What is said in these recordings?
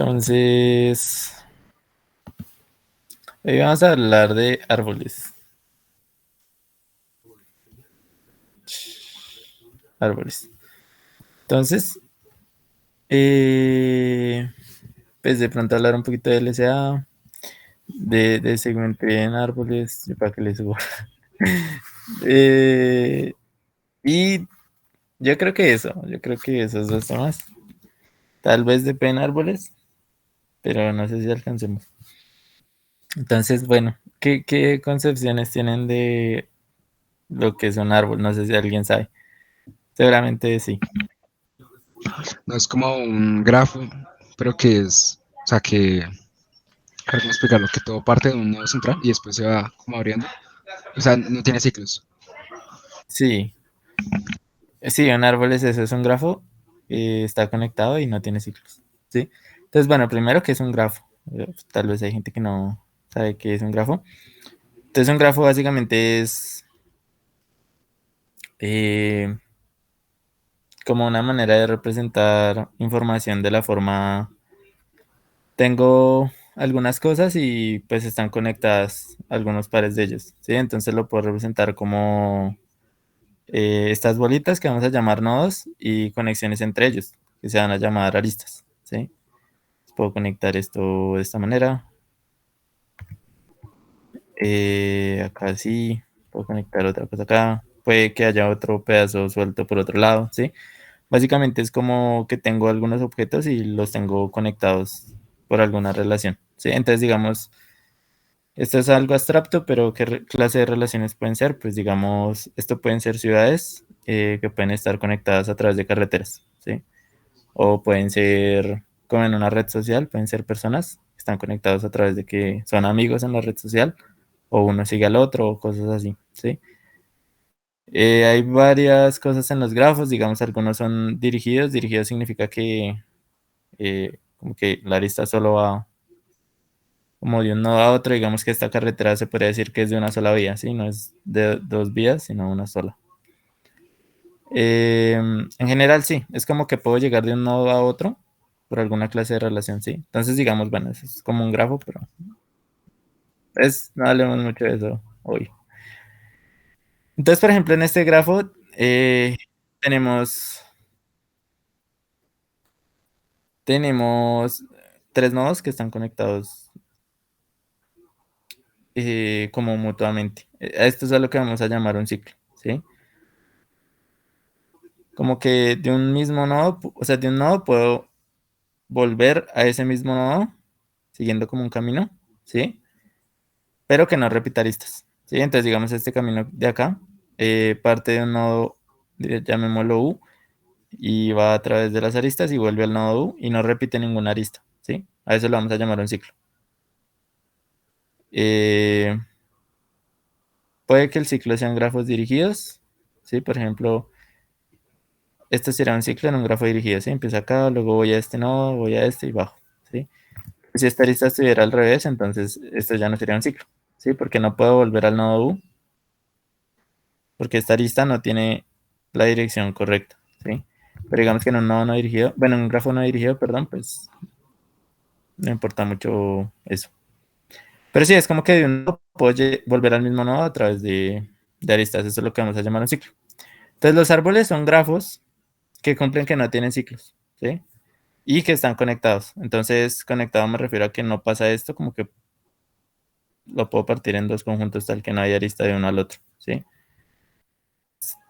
Entonces, hoy vamos a hablar de árboles. Árboles. Entonces, pues de pronto hablar un poquito de LSA, de segmenté en árboles, para que les subo. Y yo creo que esos dos temas. Tal vez de en árboles, pero no sé si alcancemos. Entonces, bueno, ¿qué concepciones tienen de lo que es un árbol? No sé si alguien sabe. Seguramente sí. No es como un grafo, pero que es, o sea, que, a ver, ¿cómo explicarlo? Que todo parte de un nodo central y después se va como abriendo. O sea, no tiene ciclos. Sí, sí, un árbol es eso, es un grafo, está conectado y no tiene ciclos, ¿sí? Entonces, bueno, primero, ¿qué es un grafo? Tal vez hay gente que no sabe qué es un grafo. Entonces, un grafo básicamente es eh, como una manera de representar información de la forma, tengo algunas cosas y pues están conectadas algunos pares de ellos, ¿sí? Entonces lo puedo representar como estas bolitas que vamos a llamar nodos y conexiones entre ellos, que se van a llamar aristas, ¿sí? Puedo conectar esto de esta manera. Acá sí, puedo conectar otra cosa acá. Puede que haya otro pedazo suelto por otro lado, ¿sí? Básicamente es como que tengo algunos objetos y los tengo conectados por alguna relación, ¿sí? Entonces, digamos, esto es algo abstracto, pero ¿qué clase de relaciones pueden ser? Pues digamos, esto pueden ser ciudades que pueden estar conectadas a través de carreteras, ¿sí? O pueden ser, como en una red social, pueden ser personas que están conectados a través de que son amigos en la red social, o uno sigue al otro, o cosas así, ¿sí? Hay varias cosas en los grafos, digamos, algunos son dirigidos. Dirigidos significa que como que la arista solo va como de un nodo a otro. Digamos que esta carretera se podría decir que es de una sola vía, ¿sí? No es de dos vías, sino una sola. En general, sí, es como que puedo llegar de un nodo a otro por alguna clase de relación, sí. Entonces, digamos, bueno, eso es como un grafo, pero no hablemos mucho de eso hoy. Entonces, por ejemplo, en este grafo tenemos, tenemos tres nodos que están conectados como mutuamente. A esto es a lo que vamos a llamar un ciclo, ¿sí? Como que de un mismo nodo, o sea, de un nodo puedo volver a ese mismo nodo siguiendo como un camino, ¿sí? Pero que no repita aristas, ¿sí? Entonces, digamos, este camino de acá parte de un nodo, llamémoslo U, y va a través de las aristas y vuelve al nodo U y no repite ninguna arista, ¿sí? A eso lo vamos a llamar un ciclo. Eh, Puede que el ciclo sean grafos dirigidos, ¿sí? Por ejemplo, este será un ciclo en un grafo dirigido, ¿sí? Empieza acá, luego voy a este nodo, voy a este y bajo, ¿sí? Si esta arista estuviera al revés, entonces esto ya no sería un ciclo, ¿sí? Porque no puedo volver al nodo U, porque esta arista no tiene la dirección correcta, ¿sí? Pero digamos que en un nodo no dirigido, bueno, en un grafo no dirigido, perdón, pues no importa mucho eso. Pero sí, es como que de un nodo puedo volver al mismo nodo a través de aristas, eso es lo que vamos a llamar un ciclo. Entonces los árboles son grafos que cumplen que no tienen ciclos, ¿sí? Y que están conectados. Entonces, conectado me refiero a que no pasa esto, como que lo puedo partir en dos conjuntos tal que no haya arista de uno al otro, ¿sí?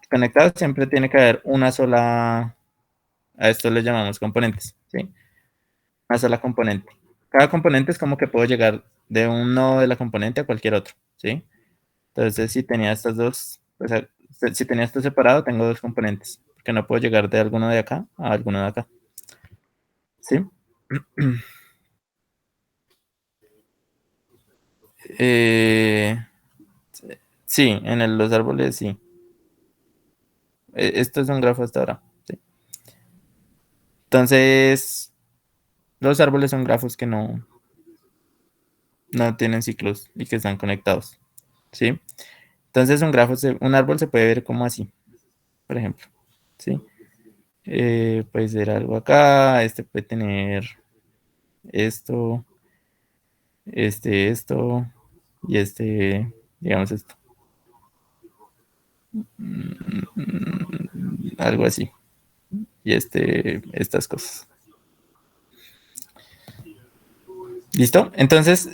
Conectado siempre tiene que haber una sola, a esto le llamamos componentes, ¿sí? Una sola componente. Cada componente es como que puedo llegar de un nodo de la componente a cualquier otro, ¿sí? Entonces, si tenía estas dos, o sea, si tenía esto separado, tengo dos componentes, porque no puedo llegar de alguno de acá a alguno de acá, ¿sí? Eh, sí, los árboles sí. Esto es un grafo hasta ahora, ¿sí? Entonces, los árboles son grafos que no tienen ciclos y que están conectados, ¿sí? Entonces, un árbol se puede ver como así, por ejemplo, ¿sí? Puede ser algo acá, este puede tener esto, esto, y digamos esto. Algo así. Y estas cosas. ¿Listo? Entonces,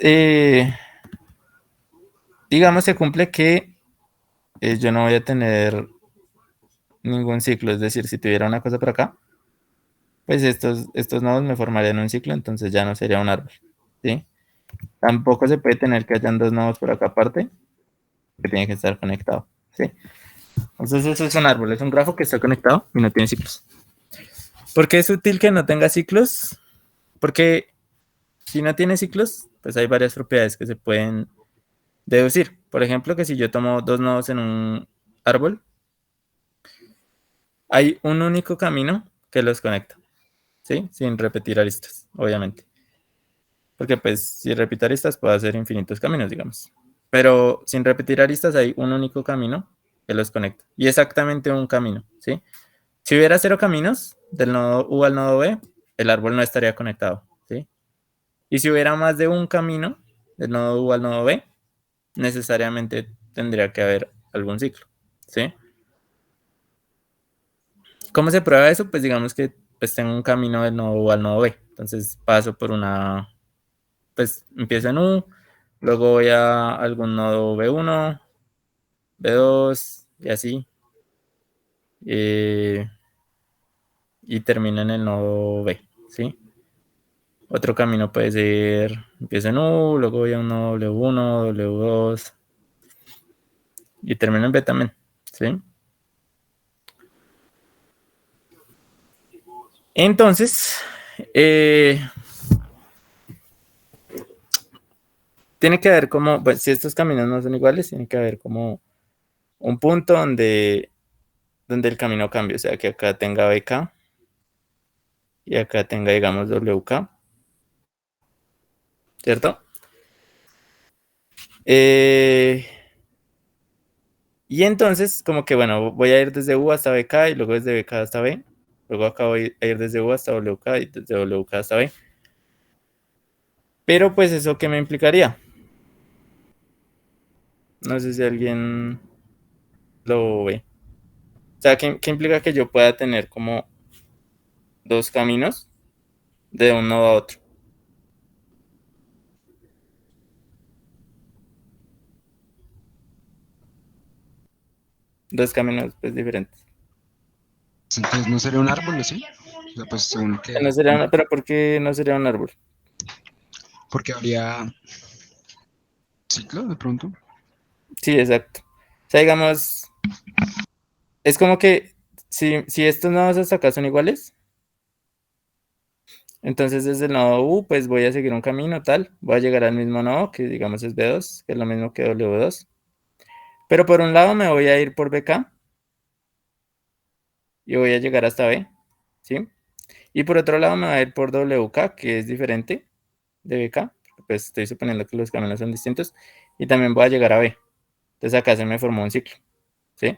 digamos que cumple que yo no voy a tener ningún ciclo. Es decir, si tuviera una cosa por acá, pues estos nodos me formarían un ciclo, entonces ya no sería un árbol. ¿Sí? Tampoco se puede tener que hayan dos nodos por acá aparte, que tiene que estar conectado. ¿Sí? Entonces eso es un árbol, es un grafo que está conectado y no tiene ciclos. ¿Por qué es útil que no tenga ciclos? Porque si no tiene ciclos, pues hay varias propiedades que se pueden deducir. Por ejemplo, que si yo tomo dos nodos en un árbol, hay un único camino que los conecta, ¿sí? Sin repetir aristas, obviamente. Porque pues si repito aristas puedo hacer infinitos caminos, digamos. Pero sin repetir aristas hay un único camino que los conecta. Y exactamente un camino, ¿sí? Si hubiera cero caminos del nodo U al nodo B, el árbol no estaría conectado, ¿sí? Y si hubiera más de un camino del nodo U al nodo B, necesariamente tendría que haber algún ciclo, ¿sí? ¿Cómo se prueba eso? Pues digamos que pues tengo un camino del nodo U al nodo B. Entonces paso por pues empiezo en U, luego voy a algún nodo B1, B2 y así. eh, y termino en el nodo B, ¿sí? Otro camino puede ser, empiezo en U, luego voy a un nodo W1, W2 y termino en B también, ¿sí? Entonces, eh, tiene que haber como, pues, si estos caminos no son iguales, tiene que haber como un punto donde el camino cambie, o sea, que acá tenga BK y acá tenga, digamos, WK, ¿cierto? Eh, y entonces, como que, bueno, voy a ir desde U hasta BK y luego desde BK hasta B, luego acá voy a ir desde U hasta WK y desde WK hasta B. Pero, pues, ¿eso qué me implicaría? No sé si alguien lo ve. O sea, ¿qué implica que yo pueda tener como dos caminos de un nodo a otro? Dos caminos pues diferentes. Entonces no sería un árbol, ¿sí? O sea, pues según que, No sería pero ¿por qué no sería un árbol? porque habría ciclo de pronto. Sí, exacto. O sea, digamos, es como que si estos nodos hasta acá son iguales, entonces desde el nodo U, pues voy a seguir un camino tal, voy a llegar al mismo nodo, que digamos es B2, que es lo mismo que W2. Pero por un lado me voy a ir por BK y voy a llegar hasta B, ¿sí? Y por otro lado me voy a ir por WK, que es diferente de BK, pues estoy suponiendo que los caminos son distintos, y también voy a llegar a B. Entonces acá se me formó un ciclo, ¿sí?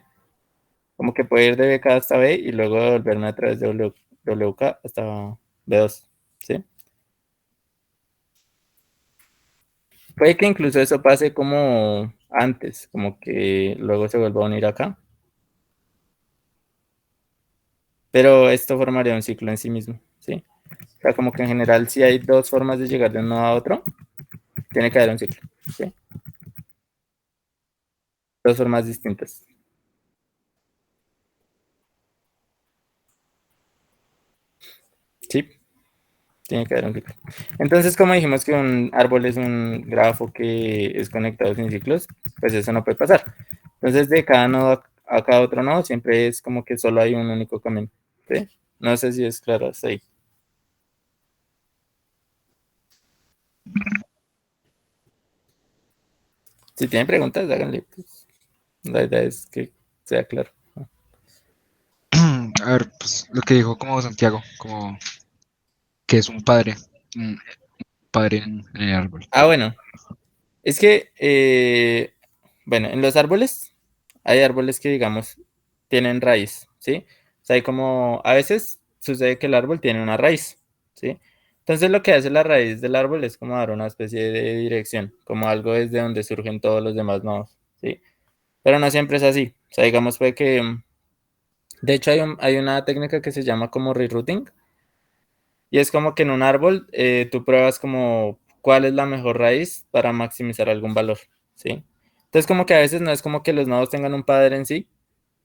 Como que puedo ir de BK hasta B y luego volverme a través de WK hasta B2, ¿sí? Puede que incluso eso pase como antes, como que luego se vuelva a unir acá, pero esto formaría un ciclo en sí mismo, ¿sí? O sea, como que en general si hay dos formas de llegar de uno a otro, tiene que haber un ciclo, ¿sí? Dos formas distintas. Sí, tiene que haber un ciclo. Entonces, como dijimos que un árbol es un grafo que es conectado sin ciclos, pues eso no puede pasar. Entonces, de cada nodo a cada otro nodo, siempre es como que solo hay un único camino, ¿sí? No sé si es claro hasta ahí. Si tienen preguntas, háganle. Pues, la idea es que sea claro. A ver, pues lo que dijo como Santiago, como que es un padre en el árbol. Ah, bueno, es que, bueno, en los árboles, hay árboles que, digamos, tienen raíz, ¿sí? O sea, hay como, a veces sucede que el árbol tiene una raíz, ¿sí? Entonces lo que hace la raíz del árbol es como dar una especie de dirección, como algo desde donde surgen todos los demás nodos, ¿sí? Pero no siempre es así. O sea, digamos puede que, de hecho hay una técnica que se llama como rerouting, y es como que en un árbol tú pruebas como cuál es la mejor raíz para maximizar algún valor, ¿sí? Entonces como que a veces no es como que los nodos tengan un padre en sí,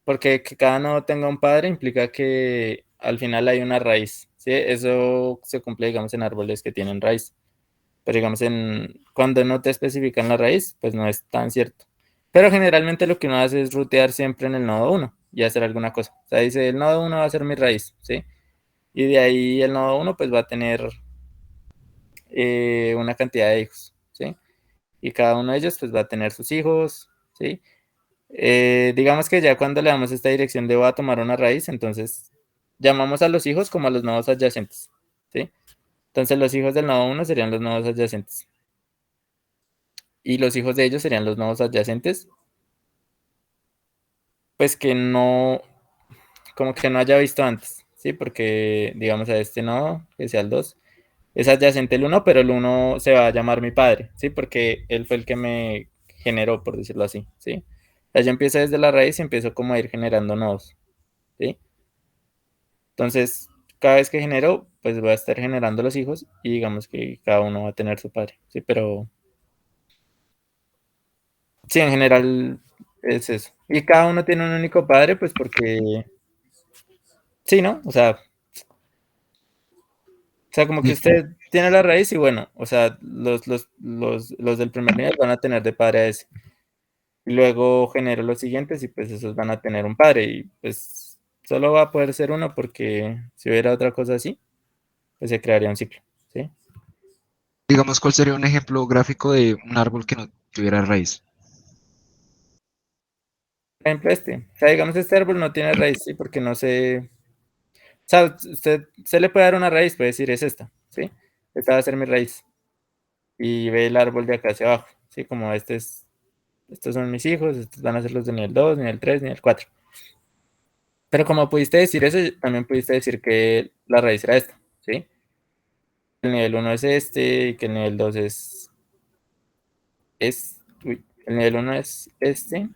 porque que cada nodo tenga un padre implica que al final hay una raíz, ¿sí? Eso se cumple, digamos, en árboles que tienen raíz. Pero digamos, cuando no te especifican la raíz, pues no es tan cierto. Pero generalmente lo que uno hace es rutear siempre en el nodo uno y hacer alguna cosa. O sea, dice, el nodo uno va a ser mi raíz, ¿sí? Y de ahí el nodo uno pues va a tener una cantidad de hijos, ¿sí? Y cada uno de ellos pues va a tener sus hijos, ¿sí? Digamos que ya cuando le damos esta dirección de voy a tomar una raíz, entonces llamamos a los hijos como a los nodos adyacentes, ¿sí? Entonces los hijos del nodo uno serían los nodos adyacentes. Y los hijos de ellos serían los nodos adyacentes, pues que no, como que no haya visto antes, ¿sí? Porque, digamos, a este nodo, que sea el 2 es adyacente el uno, pero el uno se va a llamar mi padre, ¿sí? Porque él fue el que me generó, por decirlo así, ¿sí? O sea, yo empiezo desde la raíz y empiezo como a ir generando nodos, ¿sí? Entonces, cada vez que genero, pues voy a estar generando los hijos y digamos que cada uno va a tener su padre, ¿sí? Pero sí, en general es eso. Y cada uno tiene un único padre, pues porque sí, ¿no? O sea, como que Y, usted tiene la raíz y bueno, o sea, los del primer nivel van a tener de padre a ese. Y luego genero los siguientes y pues esos van a tener un padre y pues solo va a poder ser uno porque si hubiera otra cosa así, pues se crearía un ciclo, ¿sí? digamos, ¿cuál sería un ejemplo gráfico de un árbol que no tuviera raíz? Por ejemplo, o sea, digamos, este árbol no tiene raíz, ¿sí? Porque no sé, o sea, usted se le puede dar una raíz, puede decir es esta, ¿sí? Esta va a ser mi raíz. Y ve el árbol de acá hacia abajo, ¿sí? Como estos son mis hijos, estos van a ser los de nivel 2, nivel 3, nivel 4. Pero como pudiste decir eso, también pudiste decir que la raíz era esta, ¿sí? El nivel uno es este y que el nivel 2 uy, el nivel uno es este,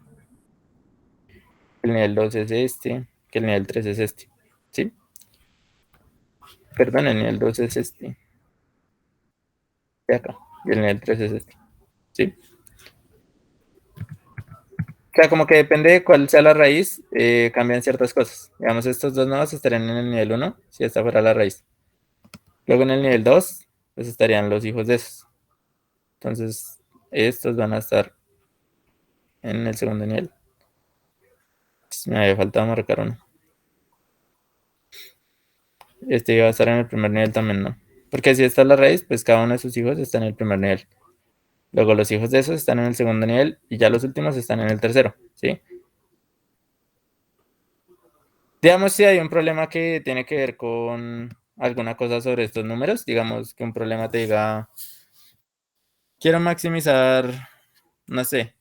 el nivel 2 es este, que el nivel 3 es este, ¿sí? Perdón, el nivel 2 es este, de acá, y el nivel 3 es este, ¿sí? O sea, como que depende de cuál sea la raíz, cambian ciertas cosas. Digamos, estos dos nodos estarían en el nivel uno si esta fuera la raíz. Luego en el nivel 2 pues estarían los hijos de esos. Entonces, estos van a estar en el segundo nivel. Me había faltado marcar uno. Este iba a estar en el primer nivel también, ¿no? Porque si esta es la raíz, pues cada uno de sus hijos está en el primer nivel. Luego los hijos de esos están en el segundo nivel y ya los últimos están en el tercero, ¿sí? Digamos, si hay un problema que tiene que ver con alguna cosa sobre estos números, digamos que un problema te diga, quiero maximizar, no sé,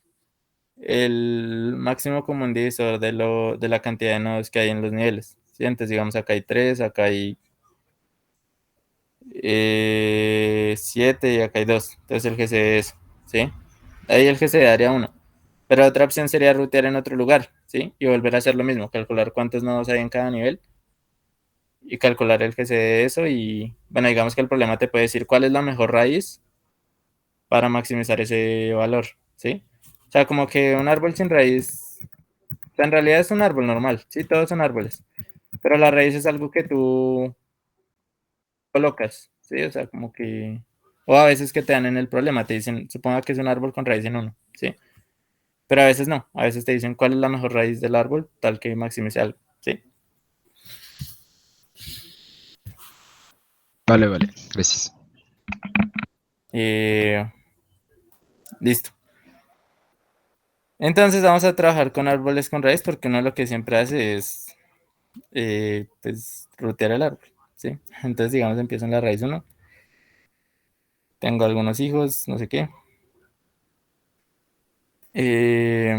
el máximo común divisor de la cantidad de nodos que hay en los niveles, ¿sí? Entonces, digamos, acá hay 3, acá hay 7 y acá hay 2. Entonces el GC es eso, ¿sí? Ahí el GC daría 1. Pero otra opción sería rutear en otro lugar, ¿sí? Y volver a hacer lo mismo, calcular cuántos nodos hay en cada nivel y calcular el GC de eso. Y bueno, digamos que el problema te puede decir cuál es la mejor raíz para maximizar ese valor, ¿sí? O sea, como que un árbol sin raíz, o sea, en realidad es un árbol normal, ¿sí? Todos son árboles. Pero la raíz es algo que tú colocas, ¿sí? O sea, como que... O a veces que te dan en el problema, te dicen, suponga que es un árbol con raíz en uno, ¿sí? Pero a veces no, a veces te dicen cuál es la mejor raíz del árbol, tal que maximice algo, ¿sí? Vale, vale, gracias. Eh, listo. Entonces vamos a trabajar con árboles con raíz porque uno lo que siempre hace es, pues, rutear el árbol, ¿sí? Entonces, digamos, empiezo en la raíz uno, tengo algunos hijos, no sé qué. Eh,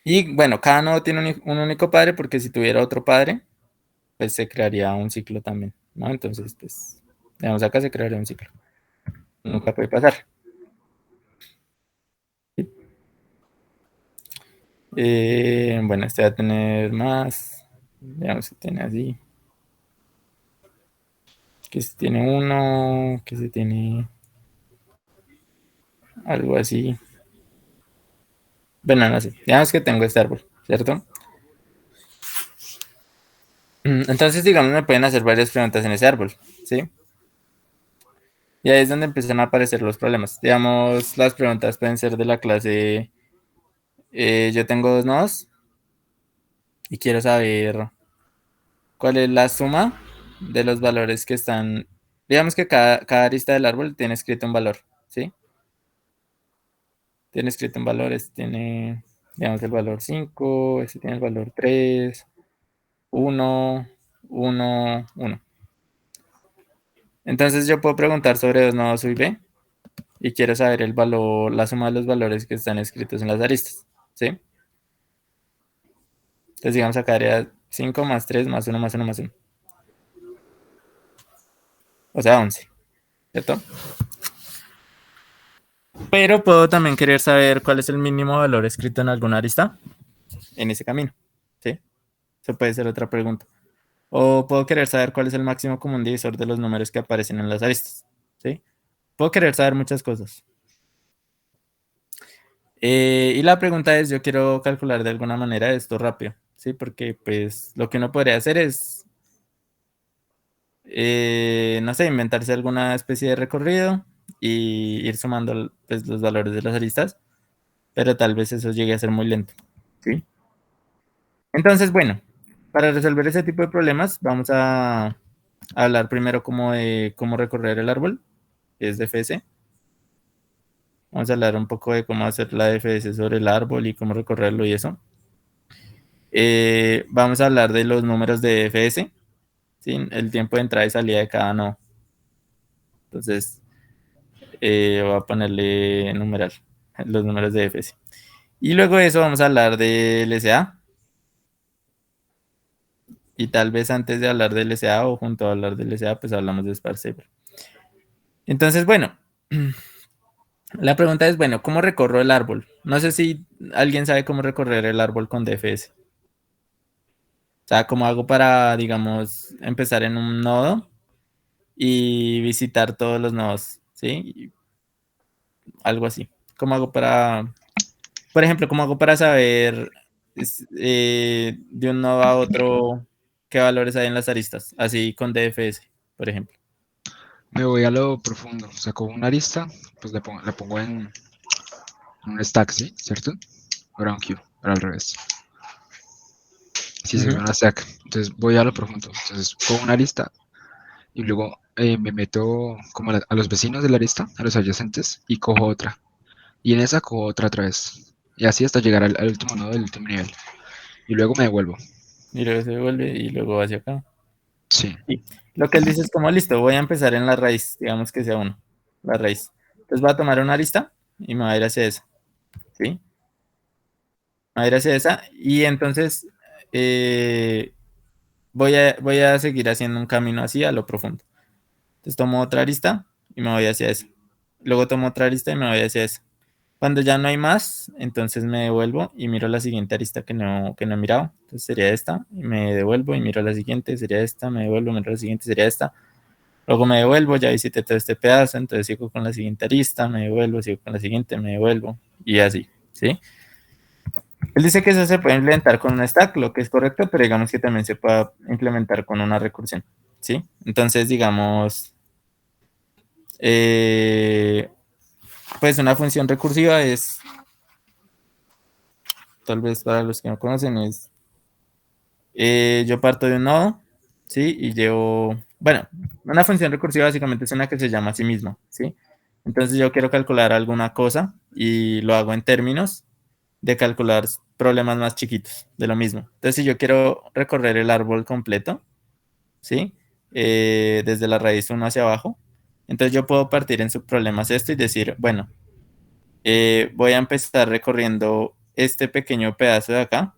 y bueno, cada nodo tiene un único padre porque si tuviera otro padre, pues se crearía un ciclo también, ¿no? Entonces, pues, digamos acá se crearía un ciclo. Nunca puede pasar. ¿Sí? Bueno, este va a tener más, digamos que tiene así, que se tiene uno, que se tiene algo así. Bueno, no sé, digamos que tengo este árbol, ¿cierto? Entonces, digamos, me pueden hacer varias preguntas en ese árbol, ¿sí? Y ahí es donde empiezan a aparecer los problemas. Digamos, las preguntas pueden ser de la clase, yo tengo dos nodos y quiero saber cuál es la suma de los valores que están, digamos que cada arista del árbol tiene escrito un valor, ¿sí? Tiene escrito un valor, este tiene, digamos, el valor 5, este tiene el valor 3, 1, 1, 1. Entonces yo puedo preguntar sobre dos nodos U y B y quiero saber el valor, la suma de los valores que están escritos en las aristas, ¿sí? Entonces digamos acá haría 5 más 3 más uno más uno más uno. O sea, 11, ¿cierto? Pero puedo también querer saber cuál es el mínimo valor escrito en alguna arista en ese camino, ¿sí? Eso puede ser otra pregunta. O puedo querer saber cuál es el máximo común divisor de los números que aparecen en las aristas, ¿sí? Puedo querer saber muchas cosas. Y la pregunta es, yo quiero calcular de alguna manera esto rápido, ¿sí? Porque pues lo que uno podría hacer es, no sé, inventarse alguna especie de recorrido y ir sumando pues, los valores de las aristas, pero tal vez eso llegue a ser muy lento, ¿sí? Entonces, bueno, para resolver ese tipo de problemas vamos a hablar primero como de cómo recorrer el árbol, que es DFS. Vamos a hablar un poco de cómo hacer la DFS sobre el árbol y cómo recorrerlo y eso. Vamos a hablar de los números de DFS, ¿sí? El tiempo de entrada y salida de cada nodo. Entonces, voy a ponerle numeral, los números de DFS. Y luego de eso vamos a hablar del SA. Y tal vez antes de hablar del SA o junto a hablar del SA, pues hablamos de Sparse Saver. Entonces, bueno, la pregunta es, bueno, ¿cómo recorro el árbol? No sé si alguien sabe cómo recorrer el árbol con DFS. O sea, ¿cómo hago para, digamos, empezar en un nodo y visitar todos los nodos? ¿Sí? Algo así. ¿Cómo hago para, por ejemplo, cómo hago para saber de un nodo a otro qué valores hay en las aristas? Así con DFS, por ejemplo. Me voy a lo profundo, saco una arista, pues la pongo en un stack, ¿sí? ¿Cierto? Ahora un queue, ahora al revés. Sí, se ve Ujú. una stack. Entonces voy a lo profundo. Entonces pongo una arista y luego me meto como a los vecinos de la arista, a los adyacentes, y cojo otra. Y en esa cojo otra vez. Y así hasta llegar al último nodo del último nivel. Y luego me devuelvo. Y luego se devuelve y luego hacia acá. Sí. Y lo que él dice es como, listo, voy a empezar en la raíz, digamos que sea uno, la raíz. Entonces voy a tomar una arista y me voy a ir hacia esa, ¿sí? Me voy a ir hacia esa y entonces eh, voy a seguir haciendo un camino así a lo profundo. Entonces tomo otra arista y me voy hacia esa. Luego tomo otra arista y me voy hacia esa. Cuando ya no hay más, entonces me devuelvo y miro la siguiente arista que no he mirado. Entonces sería esta, y me devuelvo y miro la siguiente, sería esta, me devuelvo, miro la siguiente, sería esta. Luego me devuelvo, ya visité todo este pedazo, entonces sigo con la siguiente arista, me devuelvo, sigo con la siguiente, me devuelvo, y así, ¿sí? Él dice que eso se puede implementar con un stack, lo que es correcto, pero digamos que también se puede implementar con una recursión, ¿sí? Entonces, digamos, eh, pues una función recursiva es, tal vez para los que no conocen, es yo parto de un nodo, ¿sí? Y llevo, bueno, una función recursiva básicamente es una que se llama a sí misma, ¿sí? Entonces yo quiero calcular alguna cosa y lo hago en términos de calcular problemas más chiquitos de lo mismo. Entonces si yo quiero recorrer el árbol completo, ¿sí? Desde la raíz 1 hacia abajo, entonces yo puedo partir en subproblemas esto y decir, bueno, voy a empezar recorriendo este pequeño pedazo de acá,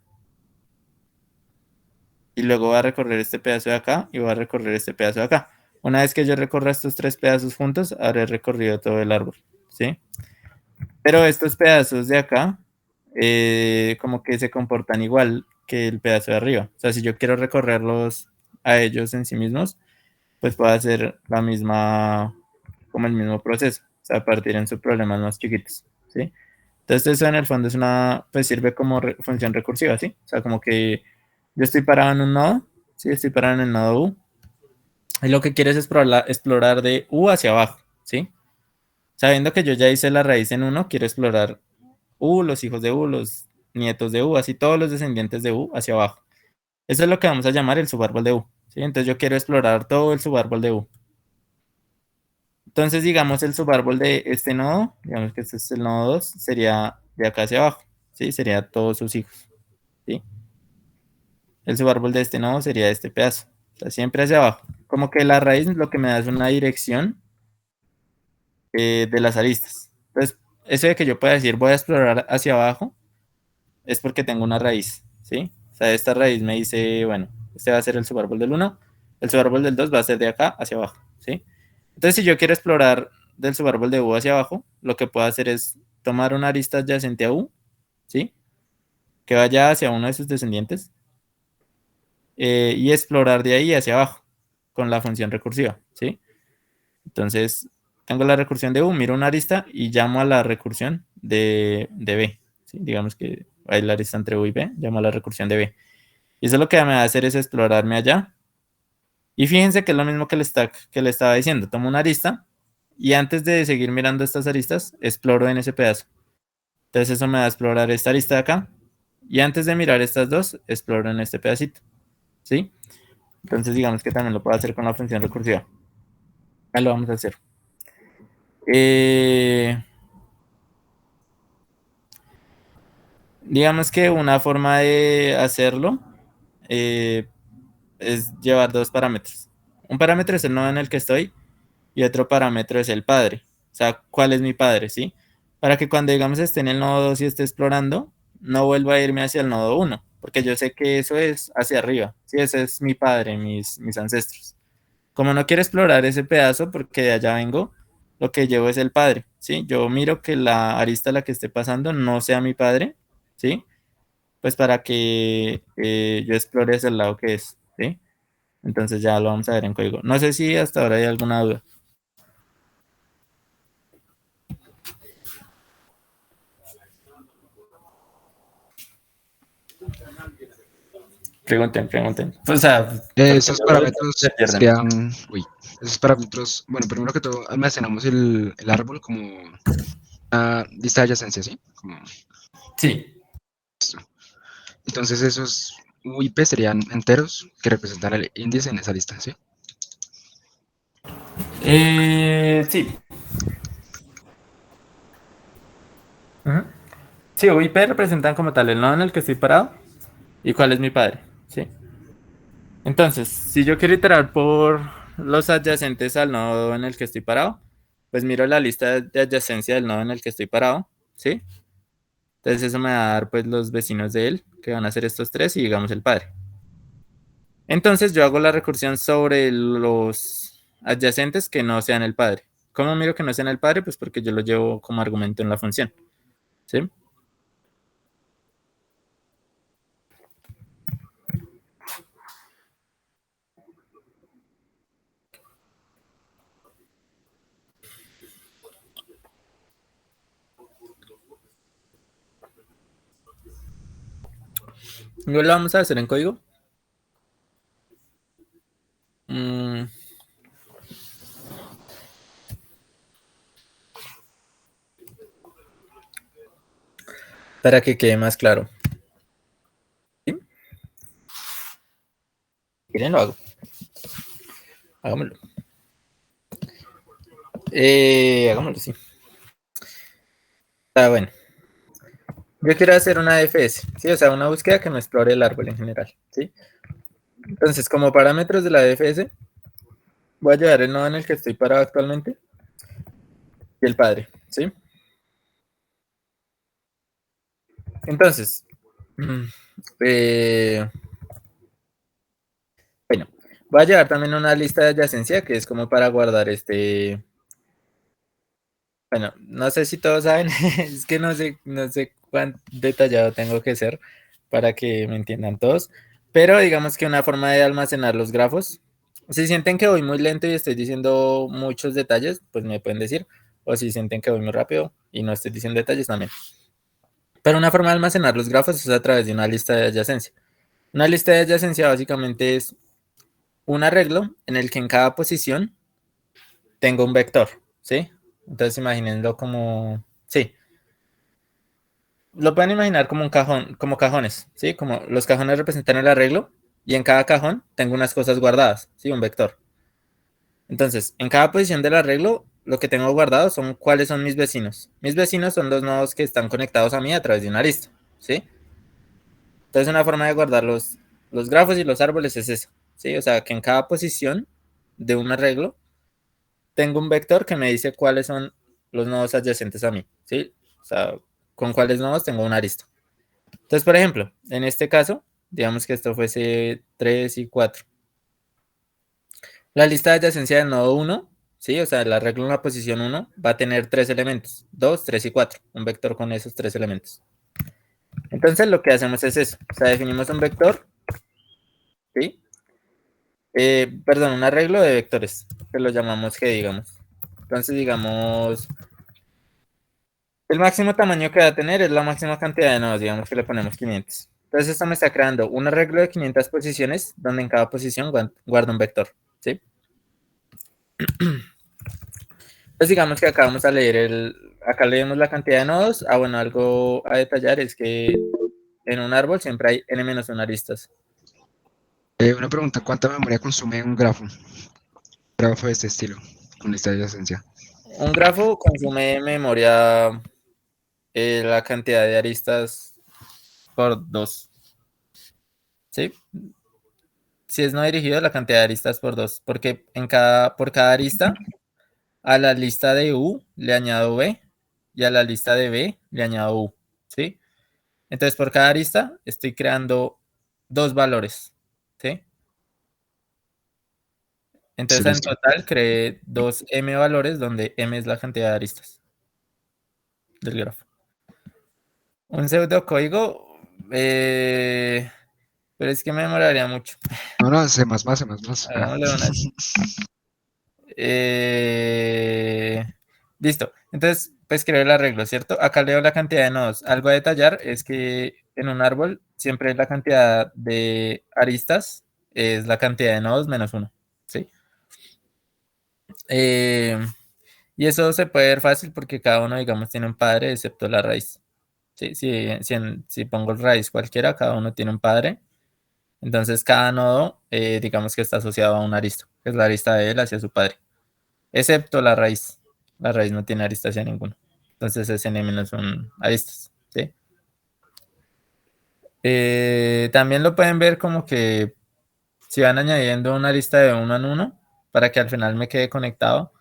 y luego voy a recorrer este pedazo de acá y voy a recorrer este pedazo de acá. Una vez que yo recorra estos tres pedazos juntos, habré recorrido todo el árbol, ¿sí? Pero estos pedazos de acá, como que se comportan igual que el pedazo de arriba. O sea, si yo quiero recorrerlos a ellos en sí mismos, pues puedo hacer la misma, como el mismo proceso, o sea, partir en sus problemas más chiquitos, ¿sí? Entonces eso en el fondo es una, pues sirve como función recursiva, ¿sí? O sea, como que yo estoy parado en un nodo, ¿sí? Estoy parado en el nodo U, y lo que quiero es explorar de U hacia abajo, ¿sí? Sabiendo que yo ya hice la raíz en uno, quiero explorar U, los hijos de U, los nietos de U, así todos los descendientes de U hacia abajo. Eso es lo que vamos a llamar el subárbol de U, ¿sí? Entonces yo quiero explorar todo el subárbol de U. Entonces, digamos, el subárbol de este nodo, digamos que este es el nodo 2, sería de acá hacia abajo, ¿sí? Sería todos sus hijos, ¿sí? El subárbol de este nodo sería este pedazo, o sea, siempre hacia abajo. Como que la raíz lo que me da es una dirección de las aristas. Entonces, eso de que yo pueda decir voy a explorar hacia abajo es porque tengo una raíz, ¿sí? O sea, esta raíz me dice, bueno, este va a ser el subárbol del uno, el subárbol del 2 va a ser de acá hacia abajo, ¿sí? Entonces, si yo quiero explorar del subárbol de U hacia abajo, lo que puedo hacer es tomar una arista adyacente a U, ¿sí? Que vaya hacia uno de sus descendientes y explorar de ahí hacia abajo con la función recursiva, ¿sí? Entonces, tengo la recursión de U, miro una arista y llamo a la recursión de B, ¿sí? Digamos que hay la arista entre U y B, llamo a la recursión de B. Y eso lo que me va a hacer es explorarme allá. Y fíjense que es lo mismo que el stack que le estaba diciendo. Tomo una arista y antes de seguir mirando estas aristas, exploro en ese pedazo. Entonces eso me va a explorar esta arista de acá. Y antes de mirar estas dos, exploro en este pedacito. ¿Sí? Entonces digamos que también lo puedo hacer con la función recursiva. Ya lo vamos a hacer. Eh, digamos que una forma de hacerlo eh, es llevar dos parámetros. Un parámetro es el nodo en el que estoy y otro parámetro es el padre. O sea, ¿cuál es mi padre? ¿Sí? Para que cuando, digamos, esté en el nodo 2 y esté explorando, no vuelva a irme hacia el nodo uno, porque yo sé que eso es hacia arriba. Sí, ese es mi padre, mis ancestros. Como no quiero explorar ese pedazo porque de allá vengo, lo que llevo es el padre, ¿sí? Yo miro que la arista a la que esté pasando no sea mi padre, ¿sí? Pues para que yo explore ese lado que es, ¿sí? Entonces ya lo vamos a ver en código. No sé si hasta ahora hay alguna duda. Pregunten, pregunten. Pues, o sea, porque Esos luego se parámetros pierden. serían, uy, esos parámetros, bueno, primero que todo, almacenamos el árbol como una lista de adyacencia, ¿sí? Como Sí. esto. Entonces esos UIP serían enteros que representan el índice en esa lista, ¿sí? Sí. Ujú. Sí, UIP representan como tal el nodo en el que estoy parado y cuál es mi padre. Sí. Entonces, si yo quiero iterar por los adyacentes al nodo en el que estoy parado, pues miro la lista de adyacencia del nodo en el que estoy parado. ¿Sí? Entonces eso me va a dar pues los vecinos de él, que van a ser estos tres y digamos el padre. Entonces yo hago la recursión sobre los adyacentes que no sean el padre. ¿Cómo miro que no sean el padre? Pues porque yo lo llevo como argumento en la función. ¿Sí? Luego lo vamos a hacer en código. Mm, para que quede más claro. ¿Sí? ¿Quieren lo hago? Hagámoslo. Hagámoslo, sí. Está bueno. Yo quiero hacer una DFS, ¿sí? O sea, una búsqueda que me explore el árbol en general, ¿sí? Entonces, como parámetros de la DFS, voy a llevar el nodo en el que estoy parado actualmente y el padre, ¿sí? Entonces, mm, eh, Voy a llevar también una lista de adyacencia que es como para guardar bueno, no sé si todos saben, es que no sé cuán detallado tengo que ser para que me entiendan todos, pero digamos que una forma de almacenar los grafos, si sienten que voy muy lento y estoy diciendo muchos detalles, pues me pueden decir, o si sienten que voy muy rápido y no estoy diciendo detalles también. Pero una forma de almacenar los grafos es a través de una lista de adyacencia. Una lista de adyacencia básicamente es un arreglo en el que en cada posición tengo un vector, ¿sí? Entonces imagínenlo como, sí, lo pueden imaginar como un cajón, como cajones, ¿sí? Como los cajones representan el arreglo y en cada cajón tengo unas cosas guardadas, ¿sí? Un vector. Entonces, en cada posición del arreglo, lo que tengo guardado son cuáles son mis vecinos. Mis vecinos son los nodos que están conectados a mí a través de una lista, ¿sí? Entonces, una forma de guardar los grafos y los árboles es eso, ¿sí? O sea, que en cada posición de un arreglo tengo un vector que me dice cuáles son los nodos adyacentes a mí, ¿sí? O sea, con cuáles nodos tengo una arista. Entonces, por ejemplo, en este caso, digamos que esto fuese 3 y 4. La lista de adyacencia del nodo 1, ¿sí? O sea, el arreglo en la posición 1 va a tener tres elementos, 2, 3 y 4. Un vector con esos tres elementos. Entonces, lo que hacemos es eso. O sea, definimos un vector, ¿sí? Perdón, un arreglo de vectores, que lo llamamos G, digamos. Entonces, digamos, el máximo tamaño que va a tener es la máxima cantidad de nodos, digamos que le ponemos 500. Entonces esto me está creando un arreglo de 500 posiciones, donde en cada posición guardo un vector, ¿sí? Entonces digamos que acá vamos a leer acá leemos la cantidad de nodos. Ah, bueno, algo a detallar es que en un árbol siempre hay n-1 aristas. Una pregunta, ¿cuánta memoria consume un grafo? Grafo de este estilo, con lista de adyacencia. Un grafo consume memoria, la cantidad de aristas por 2, ¿sí? Si es no dirigido, la cantidad de aristas por 2, porque por cada arista a la lista de U le añado B y a la lista de B le añado U, ¿sí? Entonces por cada arista estoy creando dos valores, ¿sí? Sí, Entonces en listo. total creé dos M valores donde M es la cantidad de aristas del grafo. Un pseudocódigo, pero es que me demoraría mucho. No, no, C++, C++. Vea. Hagámosle una. Eh, Listo. Entonces, pues creo el arreglo, ¿cierto? Acá leo la cantidad de nodos. Algo a detallar es que en un árbol siempre la cantidad de aristas es la cantidad de nodos menos uno, ¿sí? Eh, y eso se puede ver fácil porque cada uno, digamos, tiene un padre excepto la raíz. ¿Sí? Si pongo raíz cualquiera, cada uno tiene un padre. Entonces, cada nodo, digamos que está asociado a una arista, que es la arista de él hacia su padre. Excepto la raíz. La raíz no tiene arista hacia ninguno. Entonces ese n menos son aristas, ¿sí? También lo pueden ver como que si van añadiendo una lista de uno en uno, para que al final me quede conectado,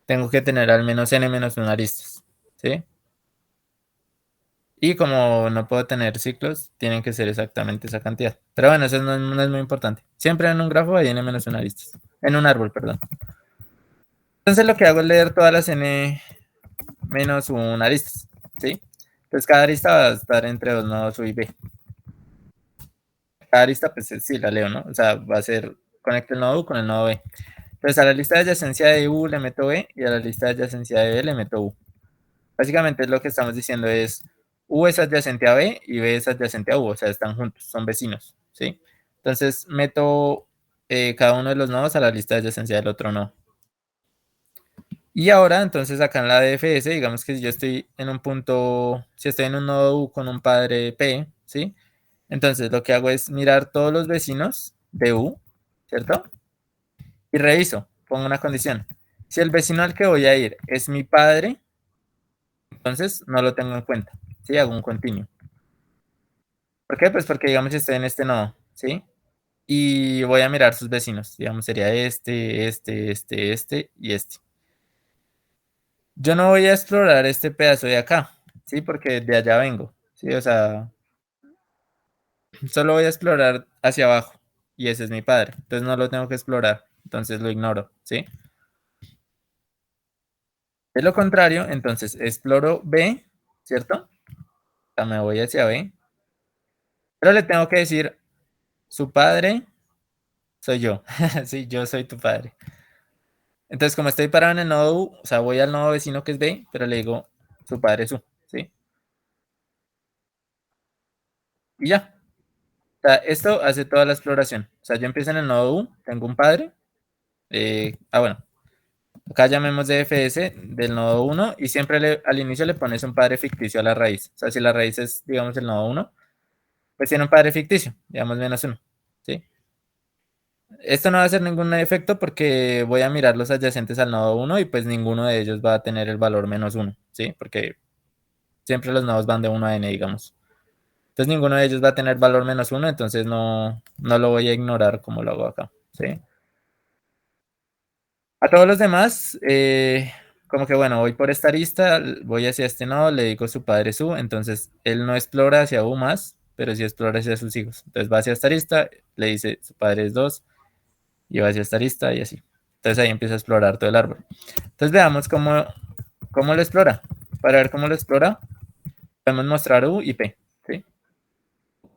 tengo que tener al menos n menos 1 aristas, ¿sí? Y como no puedo tener ciclos, tienen que ser exactamente esa cantidad. Pero bueno, eso no es muy importante. Siempre en un grafo hay n menos 1 aristas. En un árbol, perdón. Entonces lo que hago es leer todas las n menos un aristas, ¿sí? Entonces cada arista va a estar entre dos nodos U y B. Cada arista, pues sí, la leo, ¿no? O sea, va a ser, conecto el nodo U con el nodo B. Entonces a la lista de adyacencia de U le meto B y a la lista de adyacencia de B le meto U. Básicamente lo que estamos diciendo es U es adyacente a B y B es adyacente a U, o sea, están juntos, son vecinos, ¿sí? Entonces meto cada uno de los nodos a la lista de adyacencia del otro nodo. Y ahora, entonces acá en la DFS, digamos que si yo estoy en un punto, si estoy en un nodo U con un padre P, ¿sí? Entonces lo que hago es mirar todos los vecinos de U, ¿cierto? Y reviso, pongo una condición. Si el vecino al que voy a ir es mi padre, entonces no lo tengo en cuenta, ¿sí? Hago un continuo. ¿Por qué? Pues porque digamos si estoy en este nodo, ¿sí? Y voy a mirar sus vecinos, digamos sería este y este. Yo no voy a explorar este pedazo de acá, ¿sí? Porque de allá vengo, ¿sí? O sea, solo voy a explorar hacia abajo. y ese es mi padre. Entonces no lo tengo que explorar. Entonces lo ignoro, ¿sí? De lo contrario, entonces exploro B, ¿cierto? O sea, me voy hacia B. Pero le tengo que decir, su padre soy yo. Sí, yo soy tu padre. Entonces, como estoy parado en el nodo U, o sea, voy al nodo vecino que es B, pero le digo, su padre es U, ¿sí? Y ya. O sea, esto hace toda la exploración. O sea, yo empiezo en el nodo U, tengo un padre. Bueno, acá llamemos DFS del nodo 1 y siempre al inicio le pones un padre ficticio a la raíz. O sea, si la raíz es, digamos, el nodo 1, pues tiene un padre ficticio, digamos menos 1, ¿sí? Esto no va a hacer ningún efecto porque voy a mirar los adyacentes al nodo 1 y pues ninguno de ellos va a tener el valor menos 1, ¿sí? Porque siempre los nodos van de 1 a n, digamos. Entonces ninguno de ellos va a tener valor menos 1, entonces no lo voy a ignorar como lo hago acá, ¿sí? A todos los demás, como que bueno, voy por esta arista, voy hacia este nodo, le digo su padre su, entonces él no explora hacia U más, pero sí explora hacia sus hijos. Entonces va hacia esta arista, le dice su padre es 2, y va hacia esta arista y así. Entonces ahí empieza a explorar todo el árbol. Entonces veamos cómo lo explora. Para ver cómo lo explora, podemos mostrar U y P, ¿sí?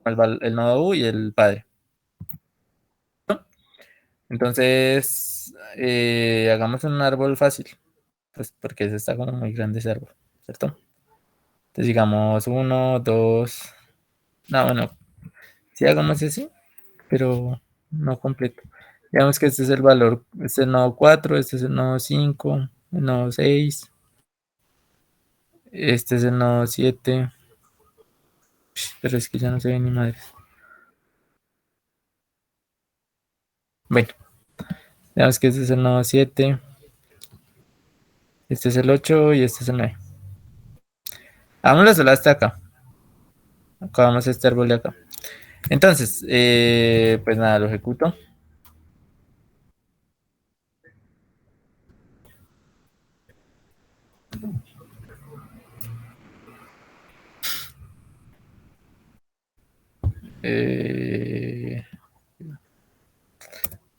El nodo U y el padre. Entonces, hagamos un árbol fácil, pues porque ese está como muy grande ese árbol, ¿cierto? Entonces digamos 1, 2, no, bueno, sí hagamos así, pero no completo. Digamos que este es el valor, este es el nodo 4, este es el nodo 5, el nodo 6, este es el nodo 7, pero es que ya no se ve ni madres. Bueno, digamos que este es el nodo 7, este es el 8 y este es el 9. Hagámoslo solo hasta acá. Acabamos este árbol de acá. Entonces, pues nada, lo ejecuto.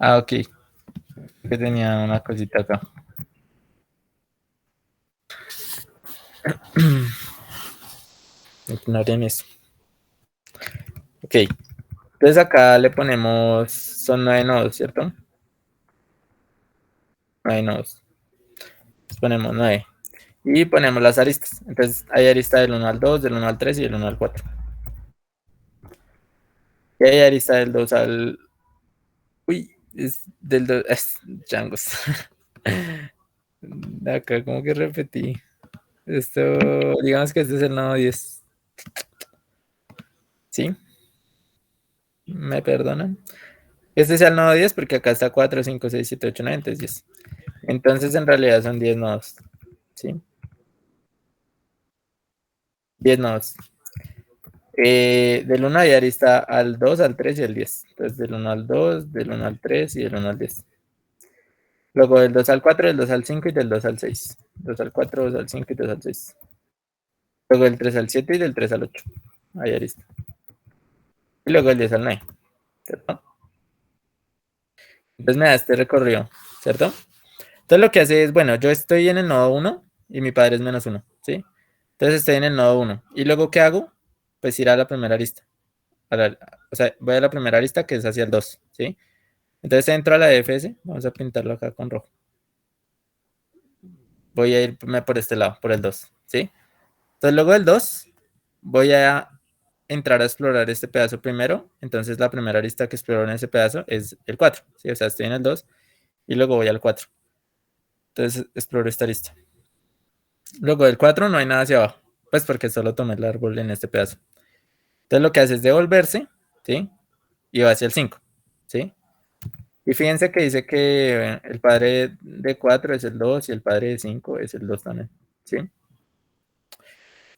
Ok, que tenía una cosita acá. Ignoren eso. Ok, entonces acá le ponemos, son 9 nodos, ¿cierto? 9 nodos. Entonces ponemos 9. Y ponemos las aristas. Entonces hay arista del 1 al 2, del 1 al 3 y del 1 al 4. Y hay arista del 2 al... Uy, es del 2... Es changos. Acá como que repetí. Esto, digamos que este es el nodo 10. ¿Sí? ¿Me perdonan? Este es el nodo 10 porque acá está 4, 5, 6, 7, 8, 9, entonces 10. Entonces en realidad son 10 nodos. ¿Sí? 10 nodos. Del 1 hay arista al 2, al 3 y al 10. Entonces del 1 al 2, del 1 al 3 y del 1 al 10. Luego del 2 al 4, del 2 al 5 y del 2 al 6. 2 al 4, 2 al 5 y 2 al 6. Luego del 3 al 7 y del 3 al 8. Hay arista. Y luego el 10 al 9. ¿Cierto? Entonces me da este recorrido. ¿Cierto? Entonces lo que hace es, bueno, yo estoy en el nodo 1 y mi padre es menos 1. ¿Sí? Entonces estoy en el nodo 1. ¿Y luego qué hago? Pues ir a la primera arista. O sea, voy a la primera arista que es hacia el 2. ¿Sí? Entonces entro a la DFS, vamos a pintarlo acá con rojo. Voy a irme por este lado, por el 2, ¿sí? Entonces luego del 2 voy a entrar a explorar este pedazo primero. Entonces la primera arista que exploro en ese pedazo es el 4, ¿sí? O sea, estoy en el 2 y luego voy al 4. Entonces exploro esta arista. Luego del 4 no hay nada hacia abajo, pues porque solo tomé el árbol en este pedazo. Entonces lo que hace es devolverse, ¿sí? Y va hacia el 5, ¿sí? Y fíjense que dice que el padre de 4 es el 2 y el padre de 5 es el 2 también, ¿sí?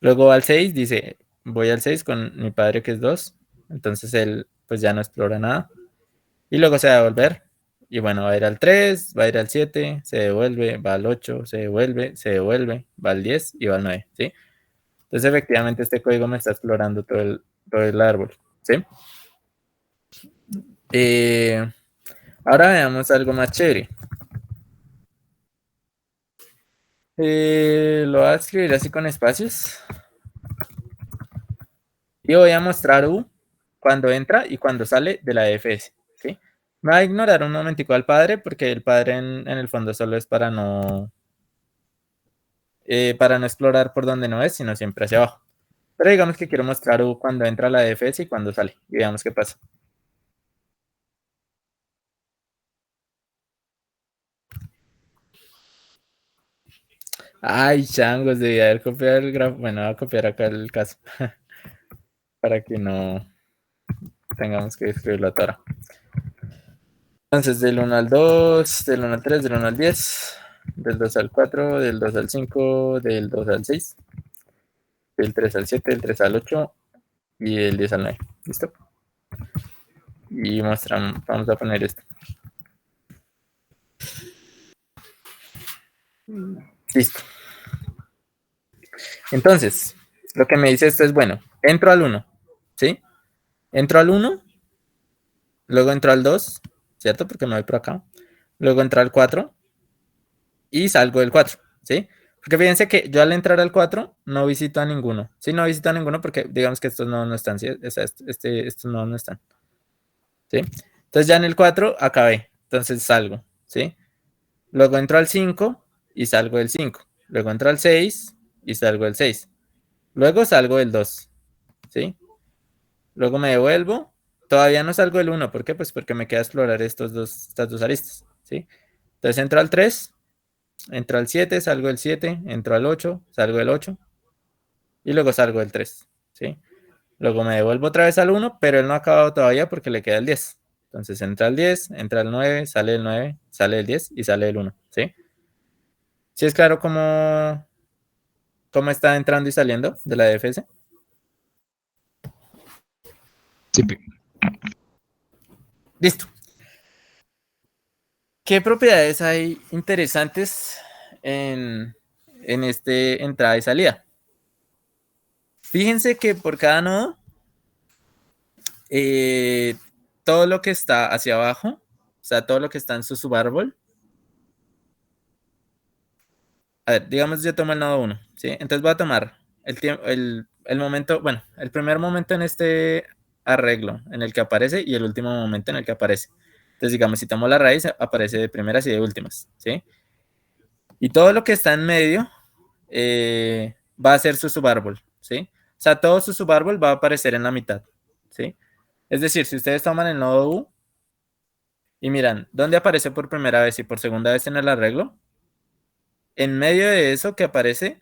Luego al 6 dice, voy al 6 con mi padre que es 2, entonces él pues ya no explora nada. Y luego se va a devolver, y bueno, va a ir al 3, va a ir al 7, se devuelve, va al 8, se devuelve, va al 10 y va al 9, ¿sí? Entonces efectivamente este código me está explorando todo el árbol, ¿sí? Ahora veamos algo más chévere. Lo voy a escribir así con espacios. Y voy a mostrar U cuando entra y cuando sale de la DFS. ¿Sí? Me va a ignorar un momentico al padre porque el padre en el fondo solo es para no explorar por donde no es, sino siempre hacia abajo. Pero digamos que quiero mostrar U cuando entra la DFS y cuando sale. Y veamos qué pasa. Ay, changos, debí haber copiado el grafo. Bueno, voy a copiar acá el caso para que no tengamos que escribirlo a Tara. Entonces, del 1 al 2, del 1 al 3, del 1 al 10, del 2 al 4, del 2 al 5, del 2 al 6, del 3 al 7, del 3 al 8 y del 10 al 9. ¿Listo? Y mostramos, vamos a poner esto. Listo. Entonces, lo que me dice esto es, bueno, entro al 1, ¿sí? Entro al 1, luego entro al 2, ¿cierto? Porque me voy por acá. Luego entro al 4 y salgo del 4, ¿sí? Porque fíjense que yo al entrar al 4 no visito a ninguno. Sí, no visito a ninguno porque digamos que estos no están, ¿sí? Estos no están, ¿sí? Entonces ya en el 4 acabé, entonces salgo, ¿sí? Luego entro al 5 y salgo del 5. Luego entro al 6 y salgo del 6. Luego salgo del 2, ¿sí? Luego me devuelvo. Todavía no salgo del 1. ¿Por qué? Pues porque me queda explorar estas dos aristas, ¿sí? Entonces entro al 3, entro al 7, salgo del 7, entro al 8, salgo del 8 y luego salgo del 3, ¿sí? Luego me devuelvo otra vez al 1, pero él no ha acabado todavía porque le queda el 10. Entonces entra al 10, entra al 9, sale del 9, sale del 10 y sale del 1, ¿sí? ¿Sí es claro cómo está entrando y saliendo de la DFS? Sí, Listo. ¿Qué propiedades hay interesantes en este entrada y salida? Fíjense que por cada nodo, eh, todo lo que está hacia abajo, o sea, todo lo que está en su subárbol. A ver, digamos yo tomo el nodo 1, ¿sí? Entonces voy a tomar el momento, bueno, el primer momento en este arreglo en el que aparece y el último momento en el que aparece. Entonces, digamos, si tomo la raíz, aparece de primeras y de últimas, ¿sí? Y todo lo que está en medio va a ser su subárbol, ¿sí? O sea, todo su subárbol va a aparecer en la mitad, ¿sí? Es decir, si ustedes toman el nodo U y miran dónde aparece por primera vez y por segunda vez en el arreglo, en medio de eso que aparece,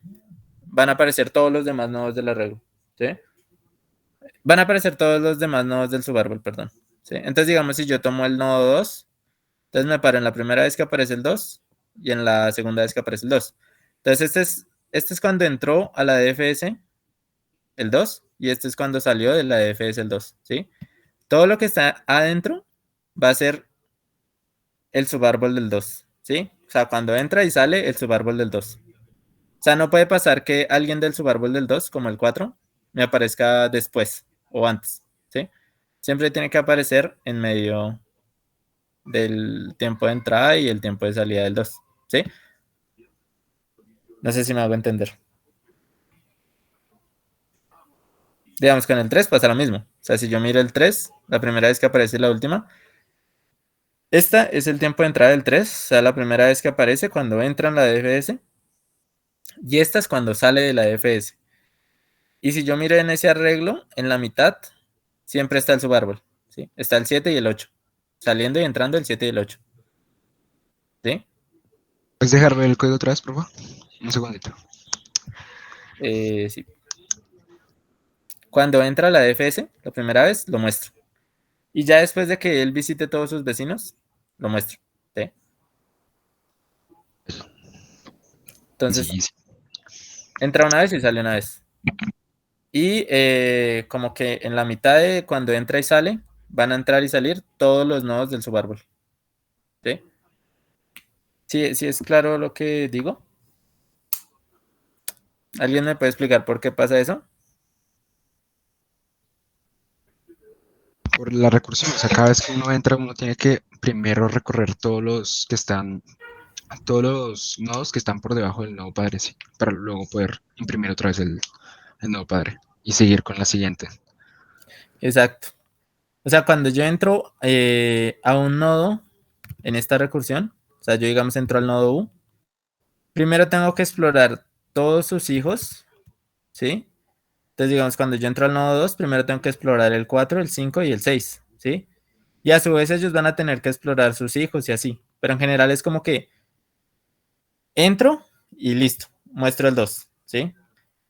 van a aparecer todos los demás nodos del arreglo, ¿sí? Van a aparecer todos los demás nodos del subárbol, perdón, ¿sí? Entonces, digamos, si yo tomo el nodo 2, entonces me paro en la primera vez que aparece el 2 y en la segunda vez que aparece el 2. Entonces, este es cuando entró a la DFS el 2 y este es cuando salió de la DFS el 2, ¿sí? Todo lo que está adentro va a ser el subárbol del 2, ¿sí? O sea, cuando entra y sale el subárbol del 2. O sea, no puede pasar que alguien del subárbol del 2, como el 4, me aparezca después o antes, ¿sí? Siempre tiene que aparecer en medio del tiempo de entrada y el tiempo de salida del 2, ¿sí? No sé si me hago entender. Digamos que en el 3 pasa lo mismo. O sea, si yo miro el 3, la primera vez que aparece la última, esta es el tiempo de entrada del 3, o sea, la primera vez que aparece cuando entra en la DFS, y esta es cuando sale de la DFS. Y si yo miro en ese arreglo, en la mitad, siempre está el subárbol, ¿sí? Está el 7 y el 8, saliendo y entrando el 7 y el 8, ¿sí? ¿puedes dejar ver el código otra vez, por favor? Un segundito. Sí. Cuando entra a la DFS, la primera vez, lo muestro. Y ya después de que él visite todos sus vecinos, lo muestro, ¿sí? Entonces, Sí, sí. entra una vez y sale una vez. Y como que en la mitad de cuando entra y sale, van a entrar y salir todos los nodos del subárbol, ¿sí? Sí, sí es claro lo que digo. ¿Alguien me puede explicar por qué pasa eso? por la recursión. O sea, cada vez que uno entra, uno tiene que primero recorrer todos los nodos que están por debajo del nodo padre, sí, para luego poder imprimir otra vez el nodo padre y seguir con la siguiente. Exacto. O sea, cuando yo entro a un nodo en esta recursión, o sea, yo digamos entro al nodo U, primero tengo que explorar todos sus hijos, ¿sí? Entonces, digamos, cuando yo entro al nodo 2, primero tengo que explorar el 4, el 5 y el 6, ¿sí? Y a su vez ellos van a tener que explorar sus hijos y así. Pero en general es como que entro y listo, muestro el 2, ¿sí?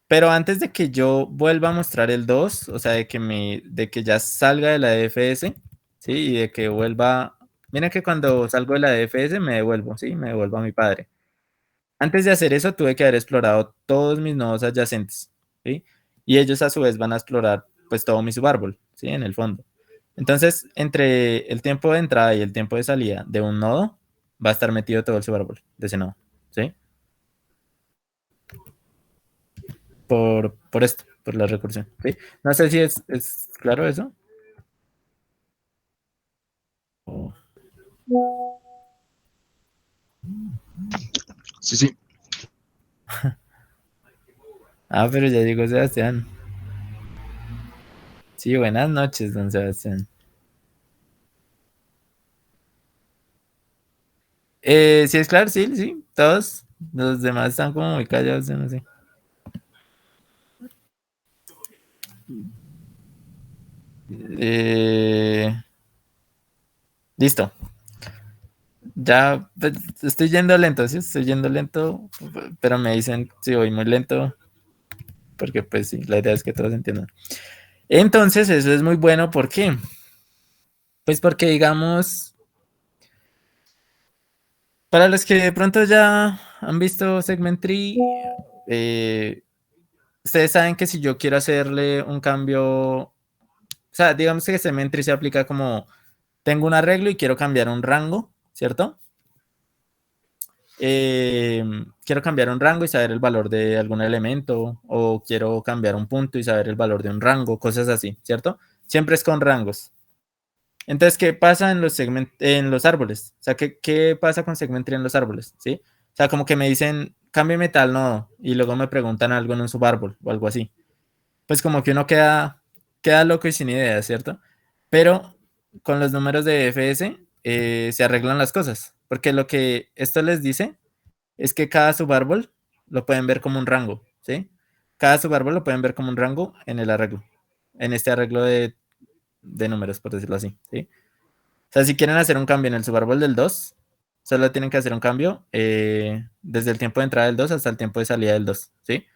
Pero antes de que yo vuelva a mostrar el 2, o sea, de que ya salga de la DFS, ¿sí? Y de que vuelva... Miren que cuando salgo de la DFS me devuelvo, ¿sí? Me devuelvo a mi padre. Antes de hacer eso tuve que haber explorado todos mis nodos adyacentes, ¿sí? Y ellos a su vez van a explorar pues todo mi subárbol, ¿sí? En el fondo. Entonces, entre el tiempo de entrada y el tiempo de salida de un nodo, va a estar metido todo el subárbol de ese nodo, ¿sí? Por esto, por la recursión, ¿sí? No sé si es claro eso. O- Sí, sí. Ah, pero ya llegó Sebastián. Sí, buenas noches, don Sebastián. Sí, es claro, sí, sí, todos. Los demás están como muy callados, yo no sé. Eh, listo. Ya pues, estoy yendo lento, sí, estoy yendo lento, pero me dicen si voy muy lento, porque pues sí, la idea es que todos entiendan. Entonces, eso es muy bueno, ¿por qué? Pues porque digamos, para los que de pronto ya han visto Segment Tree, ustedes saben que si yo quiero hacerle un cambio, o sea, digamos que Segment Tree se aplica como tengo un arreglo y quiero cambiar un rango, ¿cierto? Quiero cambiar un rango y saber el valor de algún elemento, o quiero cambiar un punto y saber el valor de un rango, cosas así, ¿cierto? Siempre es con rangos. Entonces, ¿qué pasa en en los árboles? O sea, ¿qué pasa con segmentría en los árboles? ¿Sí? O sea, como que me dicen, cámbiame tal nodo, y luego me preguntan algo en un subárbol o algo así. Pues como que uno queda loco y sin idea, ¿cierto? Pero con los números de FS se arreglan las cosas, porque lo que esto les dice es que cada subárbol lo pueden ver como un rango, ¿sí? Cada subárbol lo pueden ver como un rango en el arreglo, en este arreglo de números, por decirlo así, ¿sí? O sea, si quieren hacer un cambio en el subárbol del 2, solo tienen que hacer un cambio desde el tiempo de entrada del 2 hasta el tiempo de salida del 2, ¿sí?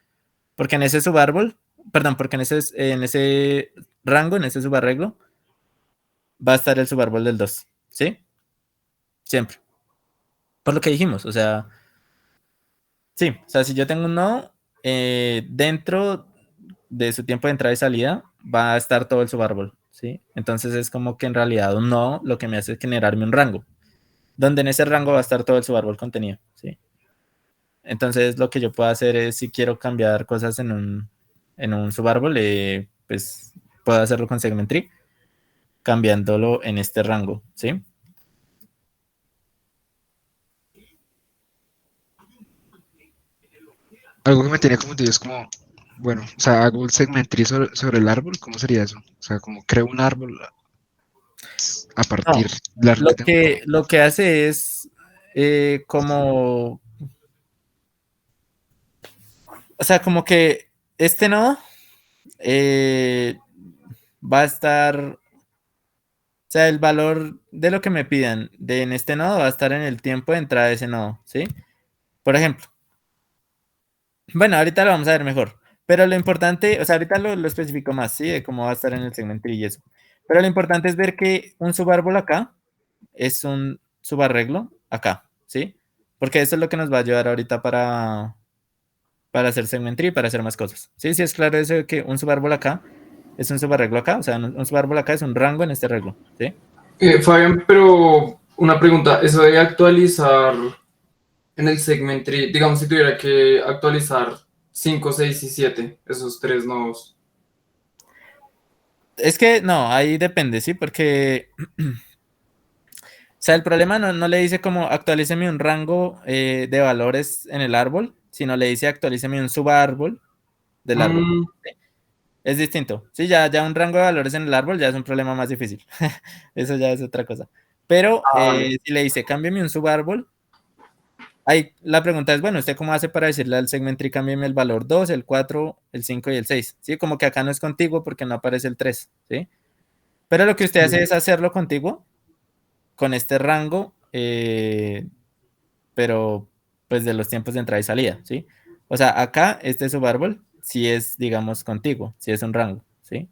Porque en ese subárbol, perdón, porque en ese rango, en ese subarreglo, va a estar el subárbol del 2, ¿sí? Siempre. Por lo que dijimos, o sea, sí, o sea, si yo tengo un nodo, dentro de su tiempo de entrada y salida va a estar todo el subárbol, ¿sí? Entonces es como que en realidad un nodo lo que me hace es generarme un rango, donde en ese rango va a estar todo el subárbol contenido, ¿sí? Entonces lo que yo puedo hacer es, si quiero cambiar cosas en un subárbol, pues puedo hacerlo con Segment Tree, cambiándolo en este rango, ¿sí? Algo que me tenía confundido es como, bueno, o sea, hago el segmentrí sobre el árbol, ¿cómo sería eso? O sea, como creo un árbol a No, partir del árbol que tengo. lo que hace es como, o sea, como que este nodo va a estar, o sea, el valor de lo que me pidan en este nodo va a estar en el tiempo de entrada de ese nodo, ¿sí? Por ejemplo, bueno, ahorita lo vamos a ver mejor, pero lo importante, o sea, ahorita lo especifico más, ¿sí? De cómo va a estar en el segmento y eso. Pero lo importante es ver que un subárbol acá es un subarreglo acá, ¿sí? Porque eso es lo que nos va a ayudar ahorita para hacer segmentary y para hacer más cosas. Sí, sí, es claro eso de que un subarreglo acá es un subarreglo acá, o sea, un subarreglo acá es un rango en este reglo, ¿sí? Fabián, pero una pregunta, eso de actualizar en el segment tree, digamos si tuviera que actualizar 5, 6 y 7, esos tres nodos. Es que no, ahí depende, ¿sí? Porque, o sea, el problema no le dice como actualíceme un rango de valores en el árbol, sino le dice actualíceme un subárbol del árbol. Mm, ¿Sí? Es distinto. Sí, ya un rango de valores en el árbol ya es un problema más difícil. Eso ya es otra cosa. Pero vale. si le dice cámbiame un subárbol, ahí la pregunta es, bueno, ¿usted cómo hace para decirle al segment cámbiame el valor 2, el 4, el 5 y el 6? ¿Sí? Como que acá no es contiguo porque no aparece el 3, ¿sí? Pero lo que usted hace Sí. es hacerlo contiguo con este rango, pero pues de los tiempos de entrada y salida, ¿sí? O sea, acá este subárbol sí es, digamos, contiguo, sí es un rango, ¿sí?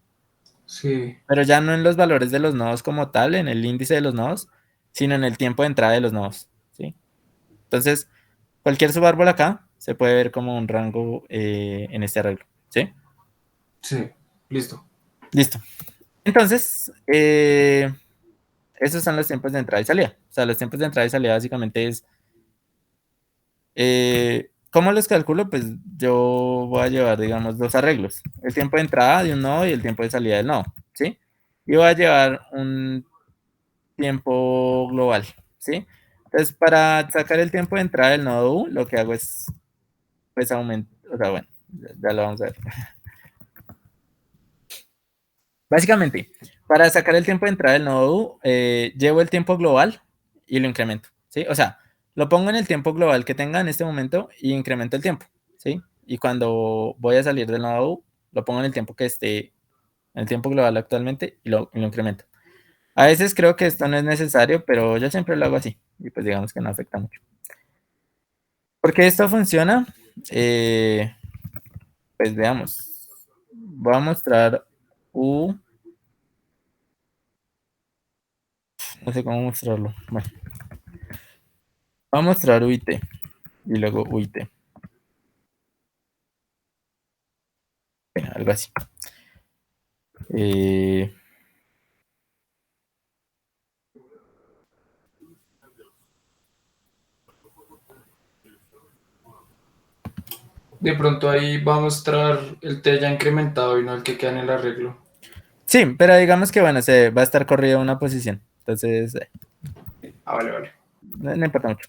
Sí. Pero ya no en los valores de los nodos como tal, en el índice de los nodos, sino en el tiempo de entrada de los nodos, ¿sí? Entonces, cualquier subárbol acá se puede ver como un rango en este arreglo, ¿sí? Sí. Listo. Listo. Entonces, esos son los tiempos de entrada y salida. O sea, los tiempos de entrada y salida básicamente es, ¿cómo los calculo? Pues yo voy a llevar, digamos, dos arreglos. El tiempo de entrada de un nodo y el tiempo de salida del nodo, ¿sí? Y voy a llevar un tiempo global, ¿sí? Entonces, para sacar el tiempo de entrada del nodo U, lo que hago es, pues, aumentar, o sea, bueno, ya lo vamos a ver. Básicamente, para sacar el tiempo de entrada del nodo U, llevo el tiempo global y lo incremento, ¿sí? O sea, lo pongo en el tiempo global que tenga en este momento y incremento el tiempo, ¿sí? Y cuando voy a salir del nodo U, lo pongo en el tiempo que esté, en el tiempo global actualmente y lo incremento. A veces creo que esto no es necesario, pero yo siempre lo hago así y pues digamos que no afecta mucho. Porque esto funciona, eh, pues veamos. Voy a mostrar U, no sé cómo mostrarlo. Bueno, voy a mostrar UIT y luego UIT. Bueno, algo así. Eh, De pronto ahí va a mostrar el T ya incrementado y no el que queda en el arreglo. sí, pero digamos que bueno, se va a estar corrido una posición. Entonces, Ah, vale, vale. no importa mucho.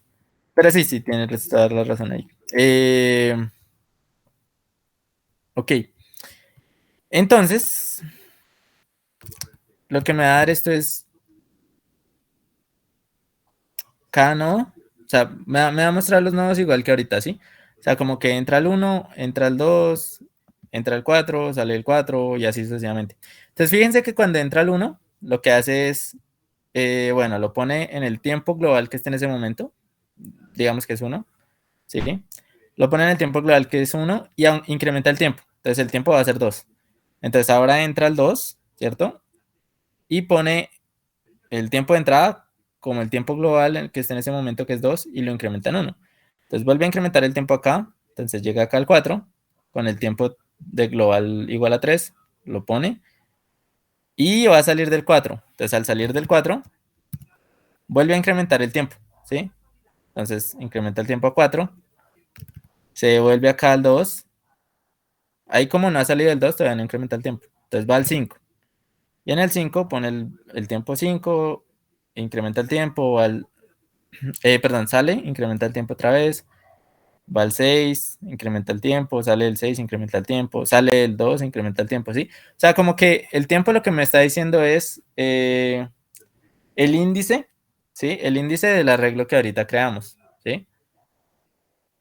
Pero sí, sí, tienes toda la razón ahí. Ok. Entonces, lo que me va a dar esto es cada nodo. O sea, me va a mostrar los nodos igual que ahorita, ¿sí? O sea, como que entra el 1, entra el 2, entra el 4, sale el 4 y así sucesivamente. Entonces, fíjense que cuando entra el 1, lo que hace es, bueno, lo pone en el tiempo global que esté en ese momento. Digamos que es 1, ¿sí? Lo pone en el tiempo global que es 1 y incrementa el tiempo. Entonces, el tiempo va a ser 2. Entonces, ahora entra el 2, ¿cierto? Y pone el tiempo de entrada como el tiempo global que esté en ese momento, que es 2, y lo incrementa en 1. Entonces vuelve a incrementar el tiempo acá, entonces llega acá al 4, con el tiempo de global igual a 3, lo pone, y va a salir del 4. Entonces al salir del 4, vuelve a incrementar el tiempo, ¿sí? Entonces incrementa el tiempo a 4, se vuelve acá al 2, ahí como no ha salido el 2, todavía no incrementa el tiempo, entonces va al 5. Y en el 5 pone el tiempo 5, incrementa el tiempo, perdón, sale, incrementa el tiempo otra vez, va al 6, incrementa el tiempo, sale el 6, incrementa el tiempo, sale el 2, incrementa el tiempo, ¿sí? O sea, como que el tiempo lo que me está diciendo es el índice, ¿sí? El índice del arreglo que ahorita creamos, ¿sí?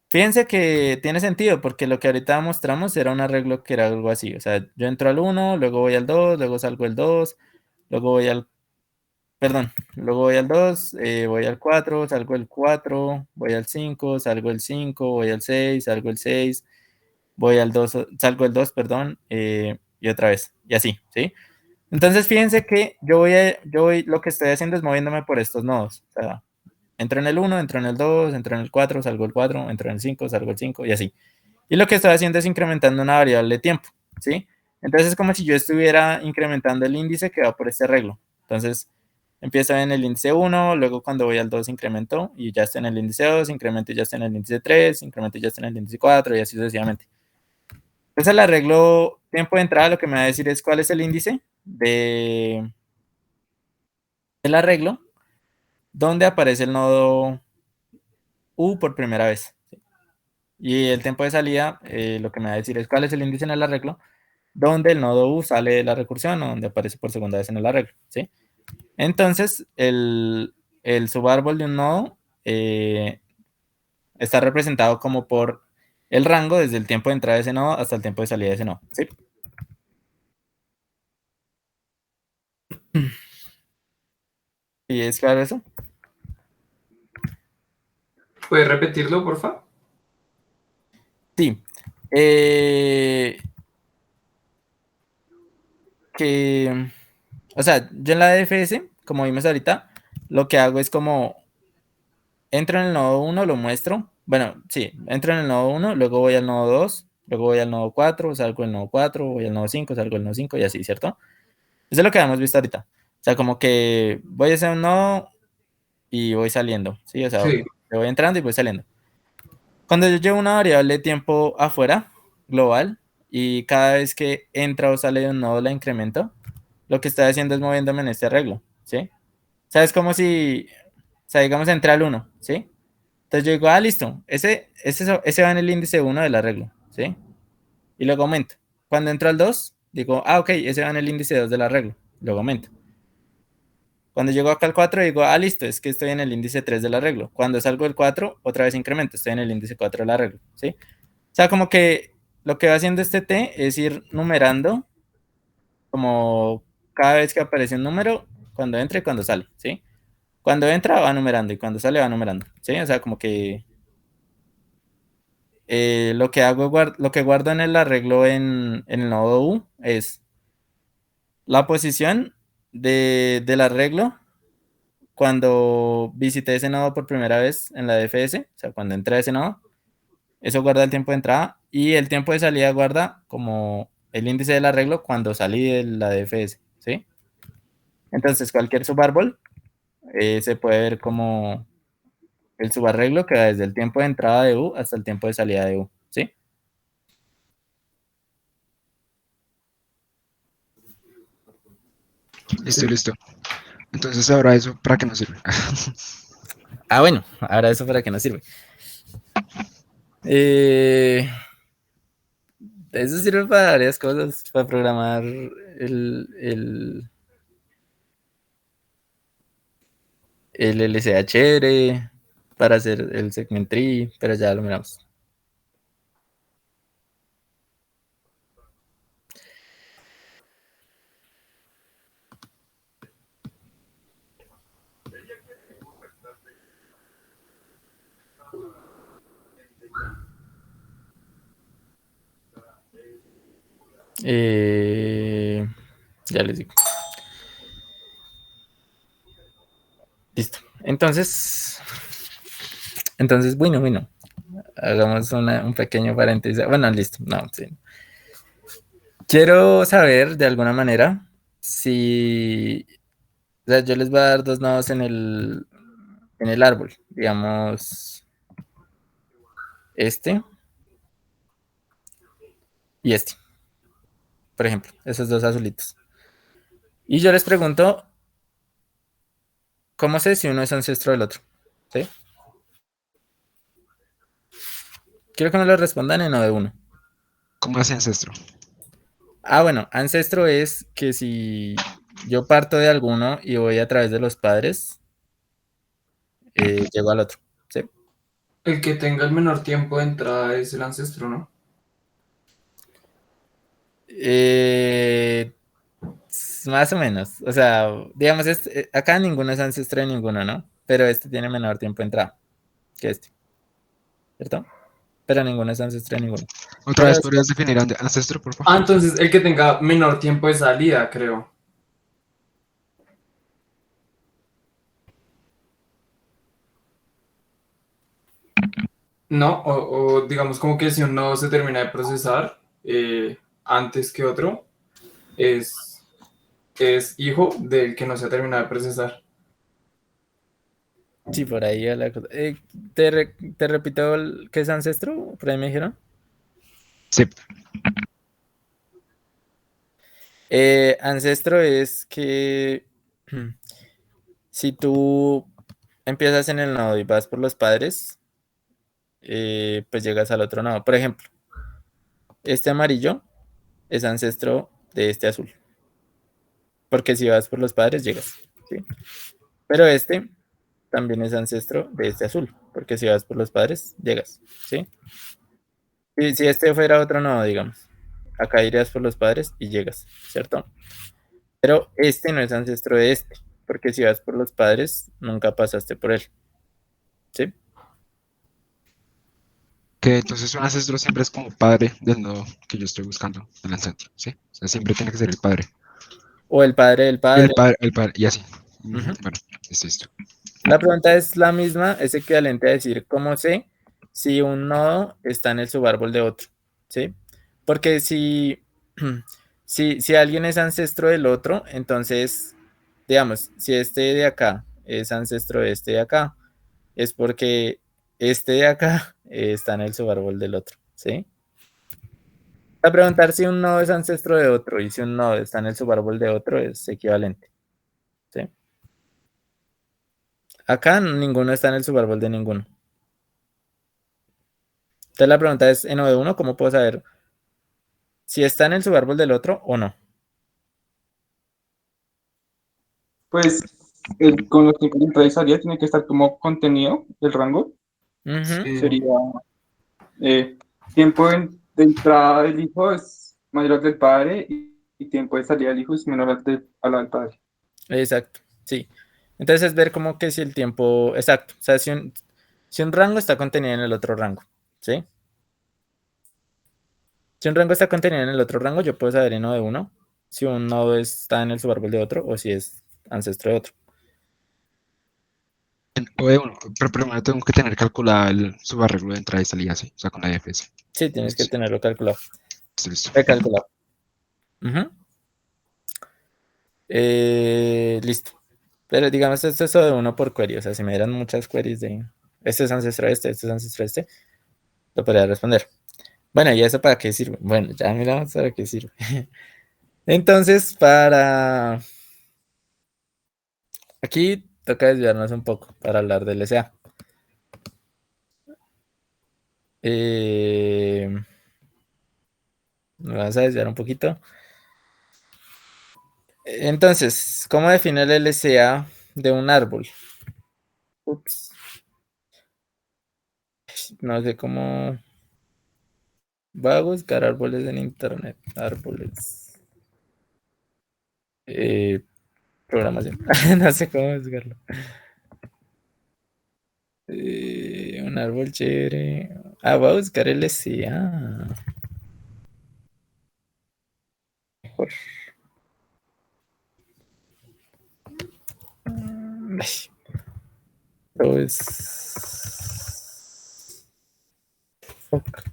Fíjense que tiene sentido porque lo que ahorita mostramos era un arreglo que era algo así, o sea, yo entro al 1, luego voy al 2, luego salgo el 2, luego voy al perdón, luego voy al 2, voy al 4, salgo el 4, voy al 5, salgo el 5, voy al 6, salgo el 6, voy al 2, salgo el 2, perdón, y otra vez, y así, ¿sí? Entonces fíjense que lo que estoy haciendo es moviéndome por estos nodos, o sea, entro en el 1, entro en el 2, entro en el 4, salgo el 4, entro en el 5, salgo el 5 y así. Y lo que estoy haciendo es incrementando una variable de tiempo, ¿sí? Entonces es como si yo estuviera incrementando el índice que va por este arreglo. Entonces empiezo en el índice 1, luego cuando voy al 2 incremento y ya está en el índice 2, incremento y ya está en el índice 3, incremento y ya está en el índice 4 y así sucesivamente. Entonces el arreglo tiempo de entrada lo que me va a decir es cuál es el índice del arreglo donde aparece el nodo U por primera vez. ¿Sí? Y el tiempo de salida, lo que me va a decir es cuál es el índice en el arreglo donde el nodo U sale de la recursión o donde aparece por segunda vez en el arreglo. ¿Sí? Entonces, el subárbol de un nodo está representado como por el rango desde el tiempo de entrada de ese nodo hasta el tiempo de salida de ese nodo. ¿Sí? ¿Y es claro eso? ¿Puedes repetirlo, porfa? Sí. O sea, yo en la DFS, como vimos ahorita, lo que hago es como entro en el nodo 1, lo muestro. Bueno, sí, entro en el nodo 1, luego voy al nodo 2, luego voy al nodo 4, salgo del nodo 4, voy al nodo 5, salgo del nodo 5 y así, ¿cierto? Eso es lo que hemos visto ahorita. O sea, como que voy a hacer un nodo y voy saliendo, ¿sí? O sea, Sí. voy entrando y voy saliendo. Cuando yo llevo una variable de tiempo afuera, global, y cada vez que entra o sale de un nodo la incremento, lo que estoy haciendo es moviéndome en este arreglo, ¿sí? O sea, es como si, o sea, digamos, entré al 1, ¿sí? Entonces yo digo, ah, listo, ese va en el índice 1 del arreglo, ¿sí? Y luego aumento. Cuando entro al 2, digo, ah, ok, ese va en el índice 2 del arreglo, luego aumento. Cuando llego acá al 4, digo, ah, listo, es que estoy en el índice 3 del arreglo. Cuando salgo del 4, otra vez incremento, estoy en el índice 4 del arreglo, ¿sí? O sea, como que lo que va haciendo este T es ir numerando como cada vez que aparece un número, cuando entra y cuando sale, ¿sí? Cuando entra va numerando y cuando sale va numerando, ¿sí? O sea, como que lo que hago, lo que guardo en el arreglo en el nodo U es la posición del arreglo cuando visité ese nodo por primera vez en la DFS, o sea, cuando entré a ese nodo, eso guarda el tiempo de entrada y el tiempo de salida guarda como el índice del arreglo cuando salí de la DFS, ¿sí? Entonces, cualquier subárbol se puede ver como el subarreglo que va desde el tiempo de entrada de U hasta el tiempo de salida de U, ¿sí? Listo, listo. Entonces ahora eso, ¿para qué nos sirve? Ah, bueno, ahora eso para qué nos sirve. Eh, Eso sirve para varias cosas, para programar el LCHR, para hacer el segment tree, pero ya lo miramos. Ya les digo. Listo. Entonces, bueno. Hagamos un pequeño paréntesis. Bueno, listo. No, sí. Quiero saber de alguna manera si, o sea, yo les voy a dar dos nodos en el árbol, digamos, este y este, por ejemplo, esos dos azulitos. Y yo les pregunto, ¿cómo sé si uno es ancestro del otro? ¿Sí? Quiero que me lo respondan en o de uno. ¿Cómo hace ancestro? Ah, bueno, ancestro es que si yo parto de alguno y voy a través de los padres, llego al otro. ¿Sí? El que tenga el menor tiempo de entrada es el ancestro, ¿no? Eh, Más o menos. O sea, digamos, acá ninguno es ancestro de ninguno, ¿no? Pero este tiene menor tiempo de entrada que este, ¿cierto? Pero ninguno es ancestro de ninguno. Otra Pero vez podrías definir ancestro, por favor. Ah, entonces el que tenga menor tiempo de salida, creo. No, o digamos como que si un nodo se termina de procesar antes que otro, es, es hijo del que no se ha terminado de procesar. sí, por ahí va la cosa. Te repito qué es ancestro, por ahí me dijeron. Sí. Ancestro es que si tú empiezas en el nodo y vas por los padres, pues llegas al otro nodo. Por ejemplo, este amarillo es ancestro de este azul, porque si vas por los padres llegas, ¿sí? Pero este también es ancestro de este azul, porque si vas por los padres llegas, ¿sí? Y si este fuera otro nodo, digamos, acá irías por los padres y llegas, ¿cierto? Pero este no es ancestro de este, porque si vas por los padres, nunca pasaste por él, ¿sí? Que entonces un ancestro siempre es como padre del nodo que yo estoy buscando en el centro, ¿sí? O sea, siempre tiene que ser el padre. O el padre del padre. El padre, y así. Ujú. Bueno, listo. La pregunta es la misma, es equivalente a decir cómo sé si un nodo está en el subárbol de otro, ¿sí? Porque si alguien es ancestro del otro, entonces, digamos, si este de acá es ancestro de este de acá, es porque este de acá está en el subárbol del otro, ¿sí? A preguntar si un nodo es ancestro de otro y si un nodo está en el subárbol de otro es equivalente, ¿sí? Acá ninguno está en el subárbol de ninguno. Entonces la pregunta es, en O de uno, ¿cómo puedo saber si está en el subárbol del otro o no? Pues con los tiempos de entrada y salida tiene que estar como contenido el rango. Ujú. Sería tiempo de entrada del hijo es mayor al del padre y tiempo de salida del hijo es menor al del padre. Exacto, sí. Entonces es ver como que si el tiempo, exacto, o sea, si un rango está contenido en el otro rango, ¿sí? Si un rango está contenido en el otro rango, yo puedo saber en O de uno si un nodo está en el subárbol de otro o si es ancestro de otro. O de uno, pero primero tengo que tener calculado el subarreglo de entrada y salida, ¿sí? O sea, con la DFS. Sí, tienes que Listo, tenerlo calculado, listo. recalculado. Ujú. Listo. Pero digamos, esto es O de uno por query, o sea, si me dieran muchas queries de este es ancestro de este es ancestro de este, lo podría responder. Bueno, ¿y eso para qué sirve? Bueno, ya miramos para qué sirve. Entonces, aquí toca desviarnos un poco para hablar del SA. Me vas a desviar un poquito. Entonces, ¿cómo define el LCA de un árbol? Ups. No sé cómo. Voy a buscar árboles en internet. Árboles. Programación. No sé cómo buscarlo. Un árbol chévere. Voy a buscar LCA. Mejor. Ay, pero fuck.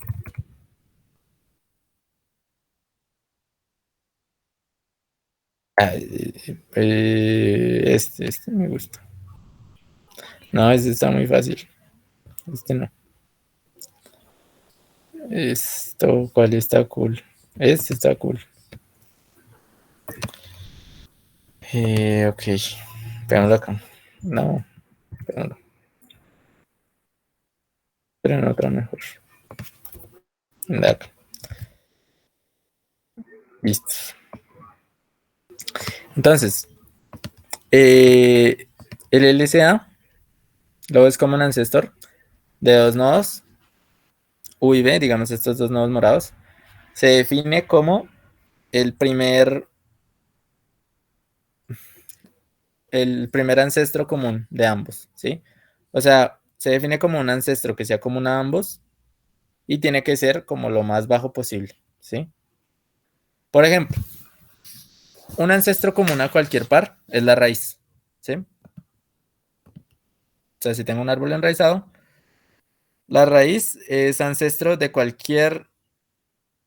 Este me gusta. No, este está muy fácil. Este no. Esto, ¿cuál está cool? Este está cool. Ok. Pegámoslo acá. No, pegámoslo. Pero en otra mejor. De acá. Listo. Entonces, el LCA lo ves como un ancestor de dos nodos U y B, digamos estos dos nodos morados. Se define como el primer ancestro común de ambos, ¿sí? O sea, se define como un ancestro que sea común a ambos y tiene que ser como lo más bajo posible, ¿sí? Por ejemplo, un ancestro común a cualquier par es la raíz, ¿sí? O sea, si tengo un árbol enraizado, la raíz es ancestro de cualquier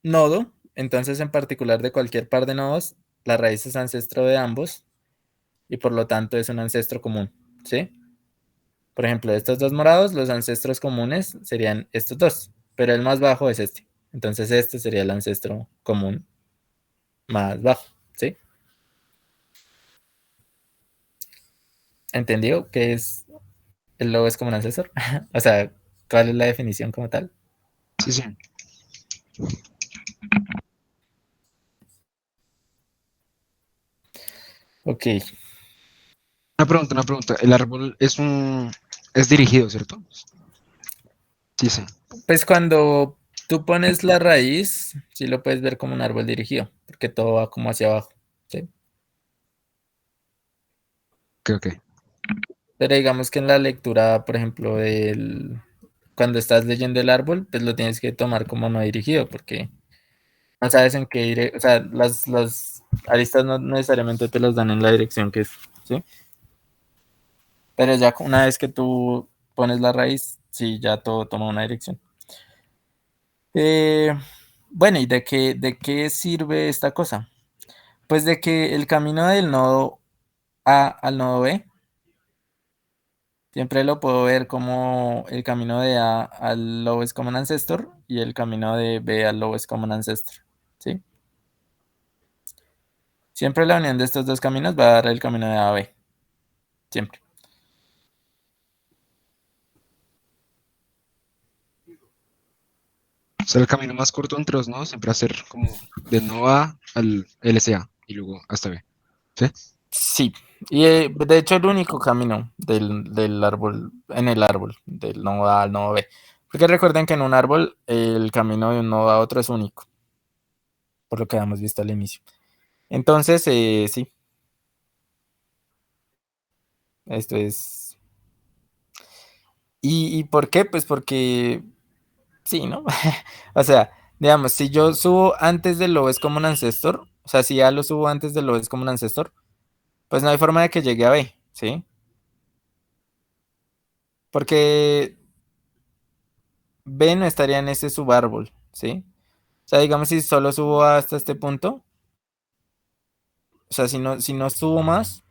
nodo, entonces en particular de cualquier par de nodos, la raíz es ancestro de ambos y por lo tanto es un ancestro común, ¿sí? Por ejemplo, de estos dos morados, los ancestros comunes serían estos dos, pero el más bajo es este. Entonces este sería el ancestro común más bajo, ¿sí? ¿Entendió qué es el lobo es como un ancestor? O sea, ¿cuál es la definición como tal? Sí, sí. Ok, Una pregunta. El árbol es dirigido, ¿cierto? Sí, sí. pues cuando tú pones la raíz, sí lo puedes ver como un árbol dirigido, porque todo va como hacia abajo, ¿sí? Ok, ok. Pero digamos que en la lectura, por ejemplo, cuando estás leyendo el árbol, pues lo tienes que tomar como no dirigido, porque no sabes en qué o sea, las aristas no necesariamente te las dan en la dirección que es, ¿sí? Pero ya una vez que tú pones la raíz, sí, ya todo toma una dirección. Eh, bueno, ¿y de qué sirve esta cosa? Pues de que el camino del nodo A al nodo B, siempre lo puedo ver como el camino de A al lowest common ancestor y el camino de B al lowest common ancestor, ¿sí? Siempre la unión de estos dos caminos va a dar el camino de A a B, siempre. O sea, el camino más corto entre los nodos siempre va a ser como del nodo A al LCA y luego hasta B. ¿Sí? Sí, y de hecho el único camino del árbol, en el árbol, del nodo A al nodo B. Porque recuerden que en un árbol el camino de un nodo a otro es único, por lo que habíamos visto al inicio. Entonces, sí, esto es... ¿Y por qué? Pues porque sí, ¿no? O sea, digamos, si yo subo antes del lowest common ancestor, o sea, si A lo subo antes del lowest common ancestor, pues no hay forma de que llegue a B, ¿sí? Porque B no estaría en ese subárbol, ¿sí? O sea, digamos, si solo subo hasta este punto, o sea, si no subo más,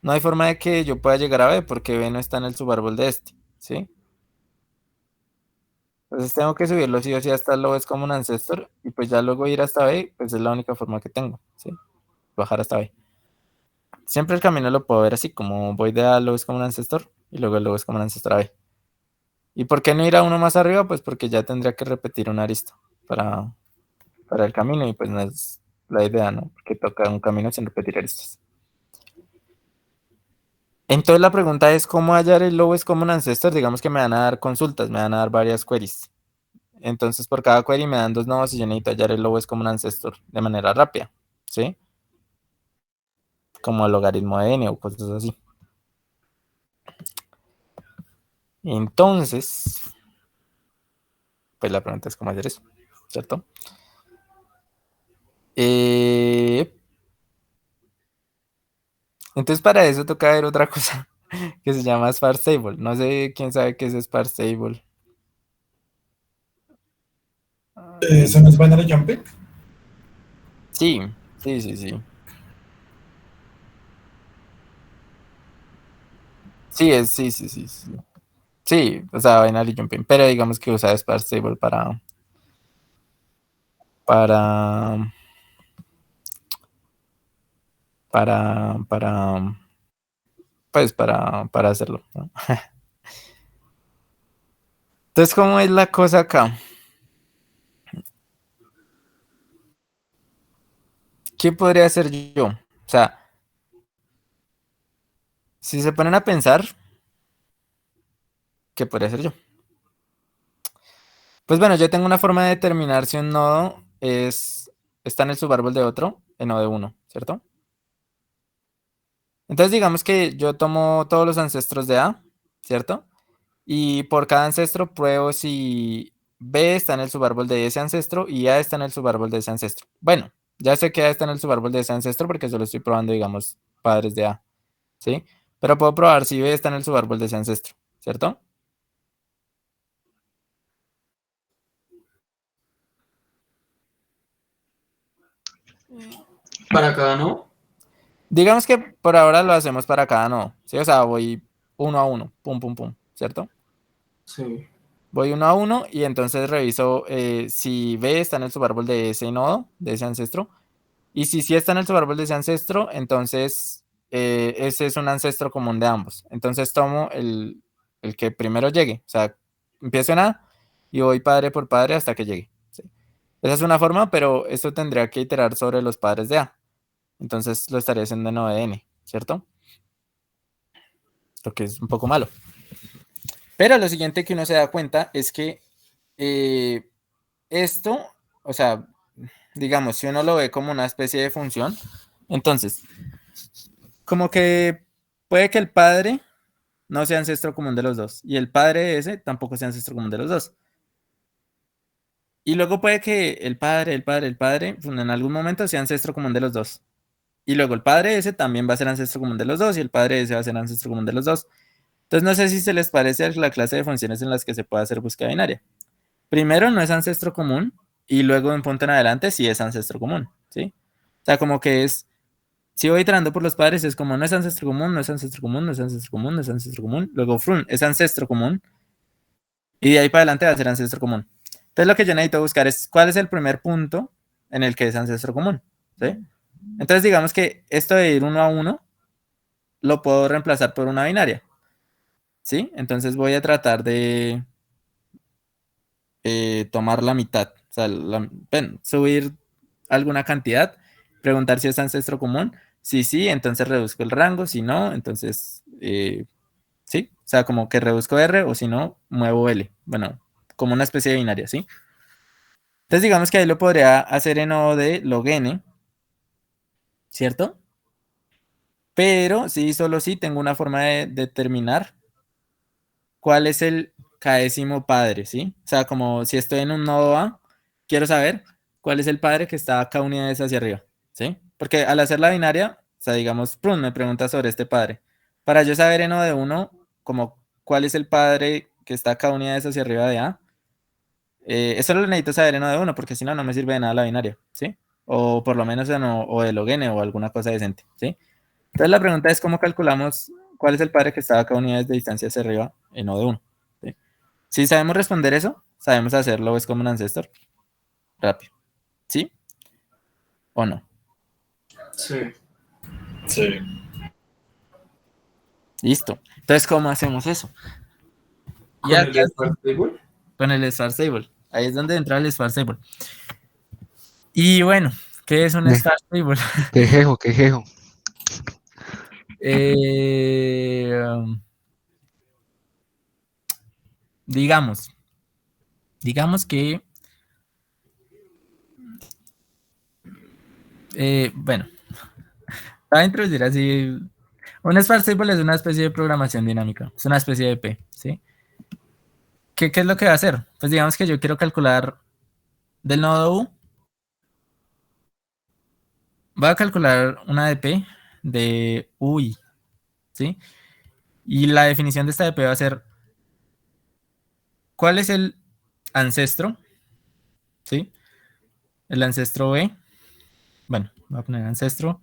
no hay forma de que yo pueda llegar a B porque B no está en el subárbol de este, ¿sí? Entonces tengo que subirlo sí o sí hasta el lowest common ancestor y pues ya luego ir hasta B, pues es la única forma que tengo, ¿sí? Bajar hasta B. Siempre el camino lo puedo ver así, como voy de A a lowest common ancestor y luego el lowest common ancestor a B. ¿Y por qué no ir a uno más arriba? Pues porque ya tendría que repetir una arista para, para el camino y pues no es la idea, ¿no? Porque toca un camino sin repetir aristas. Entonces la pregunta es cómo hallar el lowest common ancestor. Digamos que me van a dar consultas, me van a dar varias queries. Entonces por cada query me dan dos nodos y yo necesito hallar el lowest common ancestor de manera rápida, ¿sí? Como el logaritmo de n o cosas así. Entonces, pues la pregunta es cómo hacer eso, ¿cierto? Eh, entonces para eso toca ver otra cosa que se llama Sparse Table. No sé quién sabe qué es Sparse Table. ¿Eso no es binary jumping? Sí, sí, sí, sí. Sí, sí, sí, sí. Sí, o sea, binary jumping, pero digamos que usa Sparse Table para, para, pues para hacerlo, ¿no? Entonces, ¿cómo es la cosa acá? ¿Qué podría hacer yo? O sea, si se ponen a pensar, ¿qué podría hacer yo? Pues bueno, yo tengo una forma de determinar si un nodo está en el subárbol de otro, en nodo de uno, ¿cierto? Entonces digamos que yo tomo todos los ancestros de A, ¿cierto? Y por cada ancestro pruebo si B está en el subárbol de ese ancestro y A está en el subárbol de ese ancestro. Bueno, ya sé que A está en el subárbol de ese ancestro porque solo estoy probando, digamos, padres de A, ¿sí? Pero puedo probar si B está en el subárbol de ese ancestro, ¿cierto? Para cada no. Digamos que por ahora lo hacemos para cada nodo, ¿sí? O sea, voy uno a uno, pum, pum, pum, ¿cierto? Sí. Voy uno a uno y entonces reviso si B está en el subárbol de ese nodo, de ese ancestro. Y si sí está en el subárbol de ese ancestro, entonces ese es un ancestro común de ambos. Entonces tomo el que primero llegue. O sea, empiezo en A y voy padre por padre hasta que llegue. ¿Sí? Esa es una forma, pero esto tendría que iterar sobre los padres de A. Entonces lo estaría haciendo en O de N, ¿cierto? Lo que es un poco malo. Pero lo siguiente que uno se da cuenta es que esto, o sea, digamos, si uno lo ve como una especie de función, entonces, como que puede que el padre no sea ancestro común de los dos y el padre de ese tampoco sea ancestro común de los dos. Y luego puede que el padre, pues, en algún momento sea ancestro común de los dos. Y luego el padre de ese también va a ser ancestro común de los dos y el padre de ese va a ser ancestro común de los dos. Entonces no sé si se les parece a la clase de funciones en las que se puede hacer búsqueda binaria. Primero no es ancestro común y luego en punto en adelante sí es ancestro común, ¿sí? O sea, como que es, si voy iterando por los padres es como no es ancestro común, no es ancestro común, no es ancestro común, no es ancestro común, luego frun es ancestro común y de ahí para adelante va a ser ancestro común. Entonces lo que yo necesito buscar es cuál es el primer punto en el que es ancestro común, ¿sí? Entonces digamos que esto de ir uno a uno lo puedo reemplazar por una binaria, ¿sí? Entonces voy a tratar de tomar la mitad, o sea, subir alguna cantidad, preguntar si es ancestro común, si sí, entonces reduzco el rango, si no, entonces sí, o sea, como que reduzco R o si no, muevo L, bueno, como una especie de binaria, ¿sí? Entonces digamos que ahí lo podría hacer en O de log n, ¿cierto? Pero sí, solo sí tengo una forma de determinar cuál es el késimo padre, ¿sí? O sea, como si estoy en un nodo A, quiero saber cuál es el padre que está a cada unidades hacia arriba, ¿sí? Porque al hacer la binaria, o sea, digamos, prun me pregunta sobre este padre. Para yo saber en O de 1, como cuál es el padre que está a cada unidades hacia arriba de A, eso lo necesito saber en O de 1, porque si no, no me sirve de nada la binaria, ¿sí? O por lo menos en O de log n o alguna cosa decente, ¿sí? Entonces la pregunta es cómo calculamos cuál es el padre que está a cada unidades de distancia hacia arriba en O de 1. ¿Sí? Si sabemos responder eso, sabemos hacerlo es como un ancestor. Rápido. ¿Sí? ¿O no? Sí. Sí. Listo. Entonces, ¿cómo hacemos eso? ¿Con Ya el Sparse Table? con el sparse table. Ahí es donde entra el sparse table. Y bueno, ¿qué es un sparse table? Quejejo, quejejo. Digamos que, bueno, voy a introducir así. Un sparse table es una especie de programación dinámica, es una especie de P, ¿sí? ¿Qué es lo que va a hacer? Pues digamos que yo quiero calcular del nodo U, voy a calcular una dp de UI, ¿sí? Y la definición de esta dp va a ser ¿cuál es el ancestro? ¿Sí? El ancestro B. Bueno, voy a poner ancestro.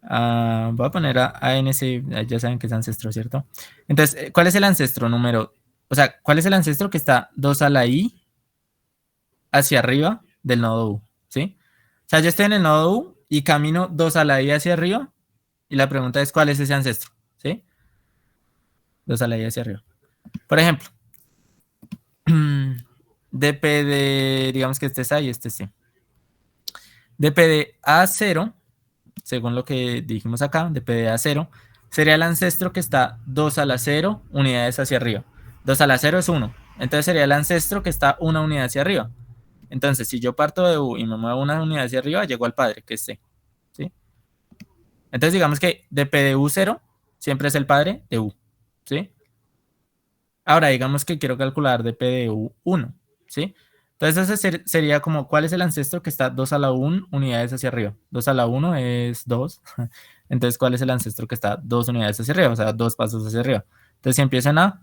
Voy a poner a ANC, ya saben que es ancestro, ¿cierto? Entonces, ¿cuál es el ancestro número? O sea, ¿cuál es el ancestro que está 2 a la I hacia arriba del nodo U? ¿Sí? O sea, yo estoy en el nodo U y camino 2 a la I hacia arriba y la pregunta es ¿cuál es ese ancestro? ¿Sí? 2 a la I hacia arriba. Por ejemplo, dp de, digamos que este es A y este es C. dp de A0, según lo que dijimos acá, dp de A0, sería el ancestro que está 2 a la 0 unidades hacia arriba. 2 a la 0 es 1. Entonces sería el ancestro que está una unidad hacia arriba. Entonces, si yo parto de U y me muevo una unidad hacia arriba, llego al padre, que es C. ¿Sí? Entonces, digamos que dp de U0 siempre es el padre de U. ¿Sí? Ahora, digamos que quiero calcular dp de U1. ¿Sí? Entonces, ese sería como, ¿cuál es el ancestro que está 2 a la 1 unidades hacia arriba? 2 a la 1 es 2. Entonces, ¿cuál es el ancestro que está 2 unidades hacia arriba? O sea, 2 pasos hacia arriba. Entonces, si empiezo en A,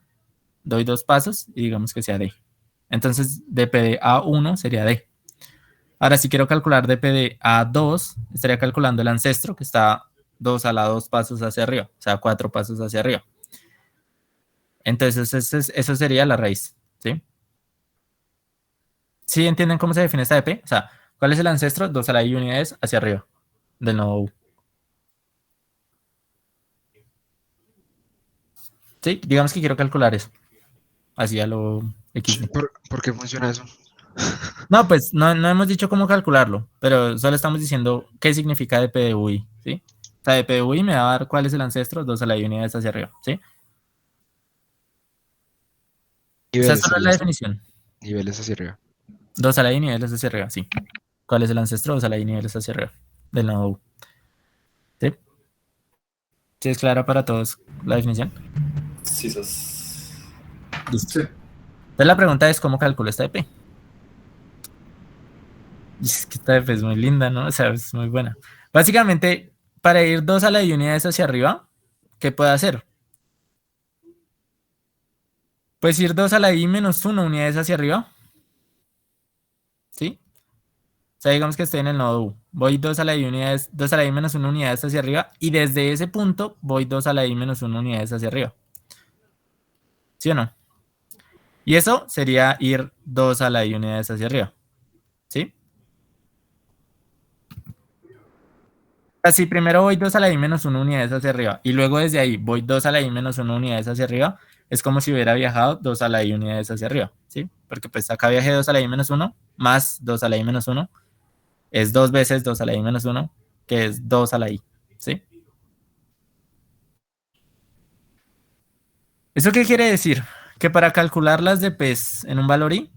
doy 2 pasos y digamos que sea D. Entonces, dp de A1 sería D. Ahora, si quiero calcular dp de A2, estaría calculando el ancestro que está 2 a la 2 pasos hacia arriba. O sea, 4 pasos hacia arriba. Entonces, eso sería la raíz. ¿Sí? ¿Sí entienden cómo se define esta dp? O sea, ¿cuál es el ancestro? 2 a la I unidades hacia arriba del nodo U. ¿Sí? Digamos que quiero calcular eso. Así a lo XD. ¿Por qué funciona eso? No, pues no hemos dicho cómo calcularlo, pero solo estamos diciendo qué significa dp de UI, ¿sí? O sea, dp de UI me va a dar cuál es el ancestro, 2 a la i unidades hacia arriba, ¿sí? O sea, Niveles solo es sería la eso. definición. Niveles hacia arriba. 2 a la i niveles hacia arriba, sí. ¿Cuál es el ancestro? 2 a la i niveles hacia arriba del nodo U. ¿Sí? ¿Sí es clara para todos la definición? Sí, sos. Listo. Sí. Entonces la pregunta es, ¿cómo calculo esta dp? Y es que esta dp es muy linda, ¿no? O sea, es muy buena. Básicamente, para ir 2 a la i unidades hacia arriba, ¿qué puedo hacer? Pues ir 2 a la i menos 1 unidades hacia arriba. ¿Sí? O sea, digamos que estoy en el nodo U. Voy 2 a la i unidades, 2 a la i menos 1 unidades hacia arriba. Y desde ese punto voy 2 a la i menos 1 unidades hacia arriba. ¿Sí o no? Y eso sería ir 2 a la i unidades hacia arriba. ¿Sí? O sea, si primero voy 2 a la i menos 1 unidades hacia arriba y luego desde ahí voy 2 a la i menos 1 unidades hacia arriba, es como si hubiera viajado 2 a la i unidades hacia arriba, ¿sí? Porque pues acá viajé 2 a la i menos 1 más 2 a la i menos 1 es 2 veces 2 a la i menos 1, que es 2 a la i, ¿sí? ¿Eso qué quiere decir? Que para calcular las dp's en un valor i,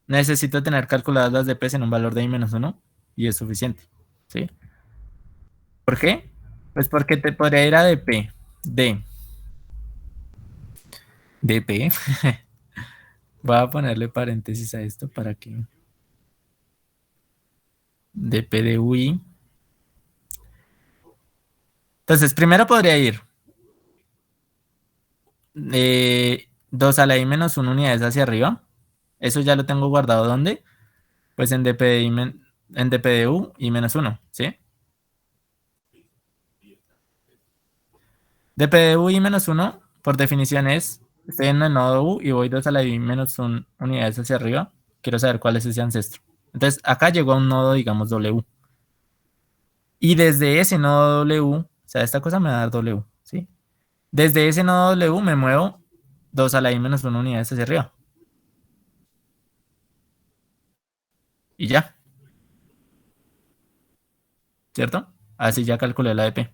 necesito tener calculadas las dp's en un valor de i menos 1 y es suficiente, ¿sí? ¿Por qué? Pues porque te podría ir a dp de dp. Voy a ponerle paréntesis a esto para que dp de ui. Entonces, primero podría ir 2 a la i menos 1 unidades hacia arriba. Eso ya lo tengo guardado. ¿Dónde? Pues en dp de, en dp de u y menos 1, ¿sí? dp de u y menos 1, por definición es, estoy en el nodo u y voy 2 a la i menos 1 unidades hacia arriba. Quiero saber cuál es ese ancestro. Entonces, acá llegó a un nodo, digamos, w. Y desde ese nodo w, o sea, esta cosa me va a dar w, ¿sí? Desde ese nodo w me muevo 2 a la i menos 1 unidades hacia arriba. Y ya. ¿Cierto? Así ya calculé la dp.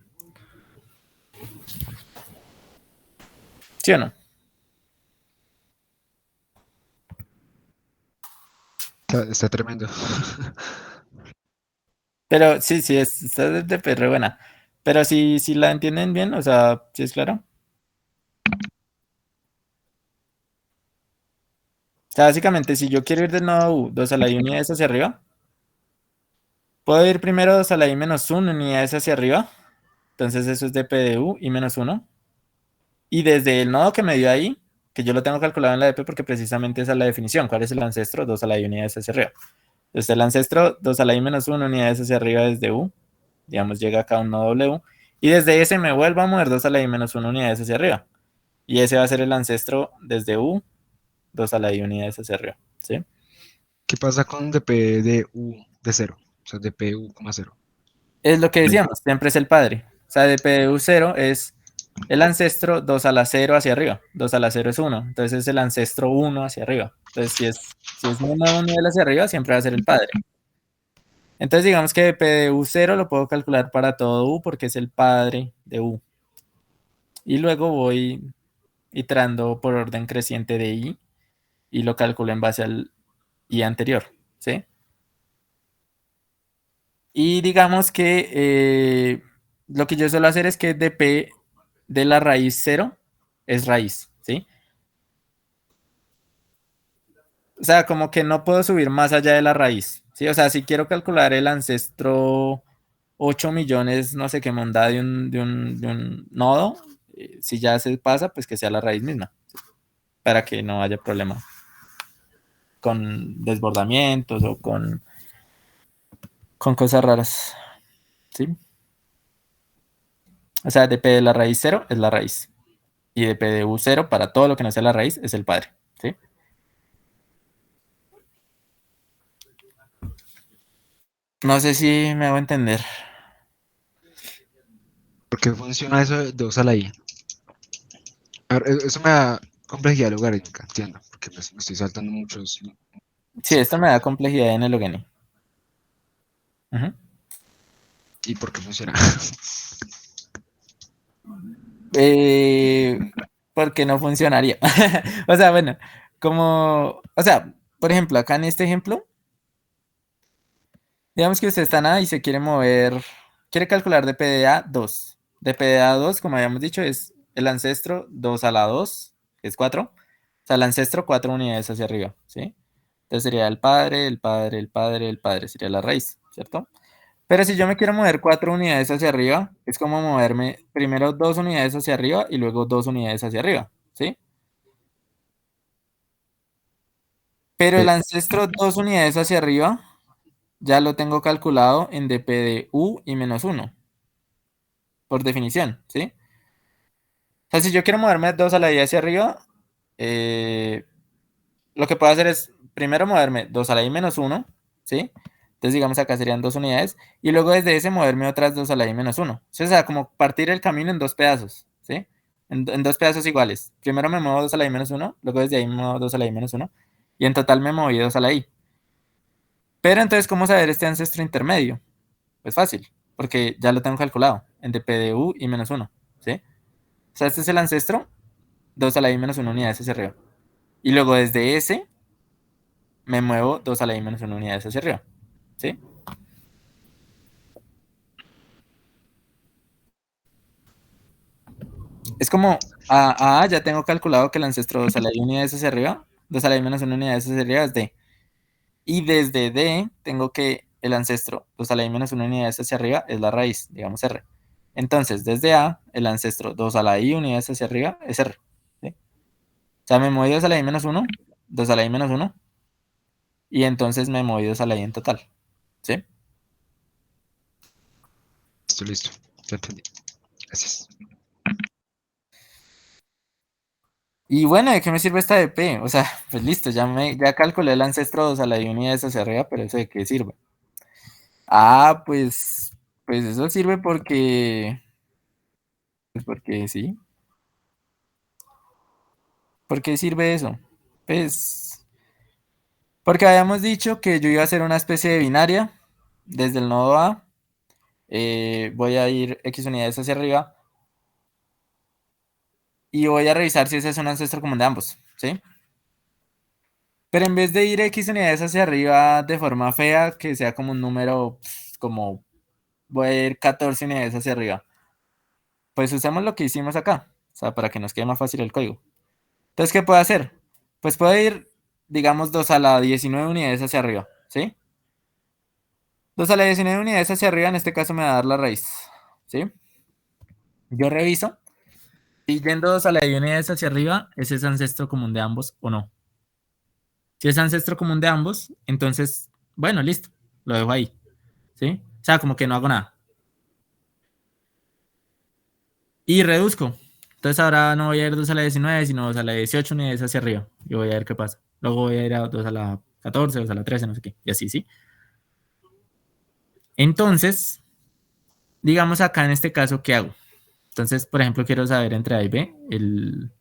¿Sí o no? Está tremendo. Pero sí, esta dp es re buena. Pero si la entienden bien, o sea, ¿sí es claro? O sea, básicamente, si yo quiero ir del nodo u 2 a la i unidades hacia arriba, puedo ir primero 2 a la i menos 1 unidades hacia arriba. Entonces eso es dp de u y menos 1. Y desde el nodo que me dio ahí, que yo lo tengo calculado en la dp porque precisamente esa es la definición. ¿Cuál es el ancestro? 2 a la i unidades hacia arriba. Entonces el ancestro 2 a la i menos 1 unidades hacia arriba desde u. Digamos, llega acá a un nodo w. Y desde ese me vuelvo a mover 2 a la i menos 1 unidades hacia arriba. Y ese va a ser el ancestro desde u, 2 a la i unidades hacia arriba. ¿Sí? ¿Qué pasa con dp de u de 0? O sea, dp u, 0. Es lo que decíamos, siempre es el padre. O sea, dp de u0 es el ancestro 2 a la 0 hacia arriba. 2 a la 0 es 1. Entonces es el ancestro 1 hacia arriba. Entonces si es 1 nivel hacia arriba, siempre va a ser el padre. Entonces digamos que dp de u0 lo puedo calcular para todo u porque es el padre de u. Y luego voy iterando por orden creciente de i y lo calculo en base al i anterior, ¿sí? Y digamos que lo que yo suelo hacer es que dp de la raíz 0 es raíz, ¿sí? O sea, como que no puedo subir más allá de la raíz, ¿sí? O sea, si quiero calcular el ancestro 8 millones, no sé qué monda de un nodo, si ya se pasa, pues que sea la raíz misma, ¿sí? Para que no haya problema con desbordamientos o con cosas raras, ¿sí? O sea, dp de la raíz 0 es la raíz. Y dp de u0 para todo lo que no sea la raíz es el padre, ¿sí? No sé si me hago entender. ¿Por qué funciona eso de 2 a la i? A ver, eso me da complejidad logarítmica, entiendo, porque pues, me estoy saltando muchos. Sí, esto me da complejidad en el Ogeni. Ujú. ¿Y por qué funciona? Porque no funcionaría. O sea, bueno, o sea, por ejemplo, acá en este ejemplo, digamos que usted está nada y se quiere mover, quiere calcular de PDA 2. De PDA 2, como habíamos dicho, es el ancestro 2 a la 2, que es 4. O sea, el ancestro 4 unidades hacia arriba, ¿sí? Entonces sería el padre, el padre, el padre, el padre, sería la raíz, ¿cierto? Pero si yo me quiero mover 4 unidades hacia arriba, es como moverme primero 2 unidades hacia arriba y luego 2 unidades hacia arriba, ¿sí? Pero el Eh, ancestro 2 unidades hacia arriba ya lo tengo calculado en dp de u y menos 1, por definición, ¿sí? O sea, si yo quiero moverme 2 a la y hacia arriba, eh, lo que puedo hacer es primero moverme 2 a la y menos 1, ¿sí? Entonces, digamos, acá serían 2 unidades, y luego desde ese moverme otras 2 a la y menos 1. ¿Sí? O sea, como partir el camino en dos pedazos, ¿sí? En dos pedazos iguales. Primero me muevo 2 a la y menos 1, luego desde ahí me muevo 2 a la y menos 1, y en total me moví 2 a la y. Pero entonces, ¿cómo saber este ancestro intermedio? Pues fácil, porque ya lo tengo calculado en dp de u y menos 1, ¿sí? O sea, este es el ancestro, 2 a la i menos 1 unidades hacia arriba. Y luego desde ese me muevo 2 a la i menos 1 unidades hacia arriba, ¿sí? Es como, ya tengo calculado que el ancestro 2 a la i unidades hacia arriba, 2 a la i menos 1 unidades hacia arriba es d. Y desde d tengo que el ancestro 2 a la i menos 1 unidades hacia arriba es la raíz, digamos r. Entonces, desde a, el ancestro 2 a la i unidades hacia arriba es r, ¿sí? O sea, me moví 2 a la i menos 1, 2 a la i menos 1, y entonces me moví 2 a la i en total, ¿sí? Estoy listo, ya entendí. Gracias. Y bueno, ¿de qué me sirve esta DP? O sea, pues listo, ya calculé el ancestro 2 a la i unidades hacia arriba, pero ¿eso de qué sirve? Pues eso sirve porque sí. ¿Por qué sirve eso? Pues porque habíamos dicho que yo iba a hacer una especie de binaria desde el nodo A. Voy a ir X unidades hacia arriba y voy a revisar si ese es un ancestro común de ambos, ¿sí? Pero en vez de ir X unidades hacia arriba de forma fea, que sea como un número, como voy a ir 14 unidades hacia arriba, pues usemos lo que hicimos acá, o sea, para que nos quede más fácil el código. Entonces, ¿qué puedo hacer? Pues puedo ir, digamos, 2 a la 19 unidades hacia arriba, ¿sí? 2 a la 19 unidades hacia arriba, en este caso me va a dar la raíz, ¿sí? Yo reviso, y yendo 2 a la 10 unidades hacia arriba, ¿ese es ancestro común de ambos o no? Si es ancestro común de ambos, entonces, bueno, listo, lo dejo ahí, ¿sí? O sea, como que no hago nada. Y reduzco. Entonces ahora no voy a ir 2 a la 19, sino 2 a la 18 unidades hacia arriba. Y voy a ver qué pasa. Luego voy a ir a 2 a la 14, 2 a la 13, no sé qué. Y así, ¿sí? Entonces, digamos acá en este caso, ¿qué hago? Entonces, por ejemplo, quiero saber entre A y B el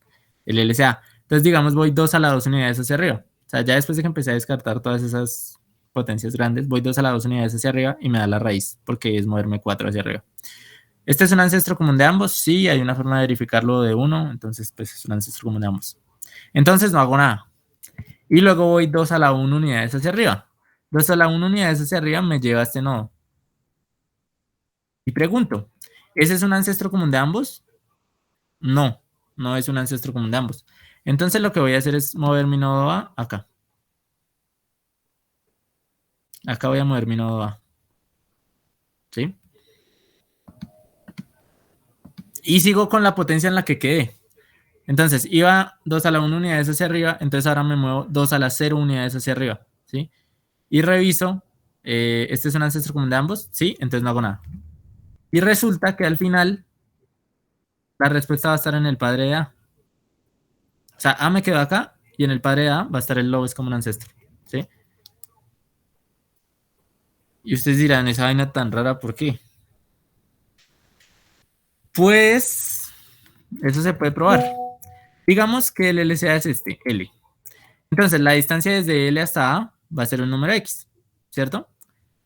LSA. Entonces, digamos, voy 2 a la 2 unidades hacia arriba. O sea, ya después de que empecé a descartar todas esas potencias grandes, voy 2 a la 2 unidades hacia arriba y me da la raíz, porque es moverme 4 hacia arriba. ¿Este es un ancestro común de ambos? Sí, hay una forma de verificarlo de 1, entonces pues es un ancestro común de ambos. Entonces no hago nada. Y luego voy 2 a la 1 unidades hacia arriba. 2 a la 1 unidades hacia arriba me lleva a este nodo. Y pregunto, ¿ese es un ancestro común de ambos? No, no es un ancestro común de ambos. Entonces lo que voy a hacer es mover mi nodo A acá. Acá voy a mover mi nodo A. ¿Sí? Y sigo con la potencia en la que quedé. Entonces, iba 2 a la 1 unidades hacia arriba, entonces ahora me muevo 2 a la 0 unidades hacia arriba, ¿sí? Y reviso, ¿este es un ancestro común de ambos? Sí, entonces no hago nada. Y resulta que al final, la respuesta va a estar en el padre de A. O sea, A me quedó acá, y en el padre de A va a estar el lobes como un ancestro, ¿sí? Y ustedes dirán, esa vaina tan rara, ¿por qué? Pues, eso se puede probar. Digamos que el LCA es este, L. Entonces, la distancia desde L hasta A va a ser un número X, ¿cierto?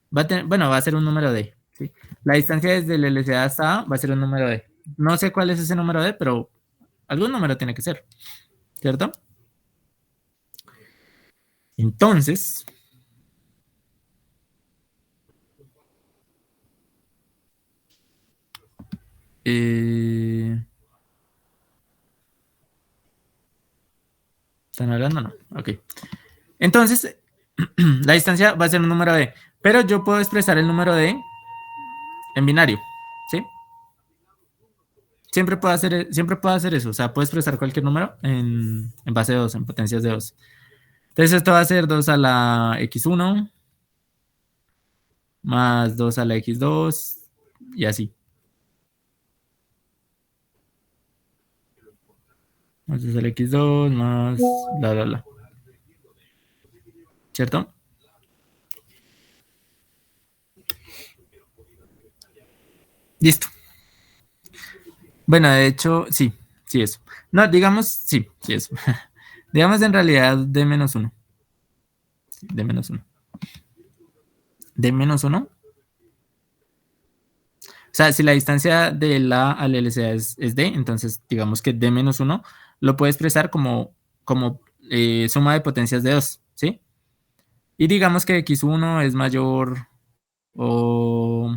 Bueno, va a ser un número D, ¿sí? La distancia desde el LCA hasta A va a ser un número D. No sé cuál es ese número D, pero algún número tiene que ser, ¿cierto? Entonces, ¿están hablando? No. Ok. Entonces, la distancia va a ser un número D, pero yo puedo expresar el número D en binario, ¿sí? Siempre puedo hacer eso, o sea, puedo expresar cualquier número en base de 2, en potencias de 2. Entonces esto va a ser 2 a la x1 más 2 a la x2 y así. Más 2 a la x2 más bla, bla, bla. ¿Cierto? Listo. Bueno, de hecho, sí eso. No, digamos, sí eso. Digamos en realidad de menos 1. De menos 1. De menos 1. O sea, si la distancia de la al LCA es D, entonces digamos que D menos 1 lo puede expresar como suma de potencias de 2, ¿sí? Y digamos que x1 es mayor o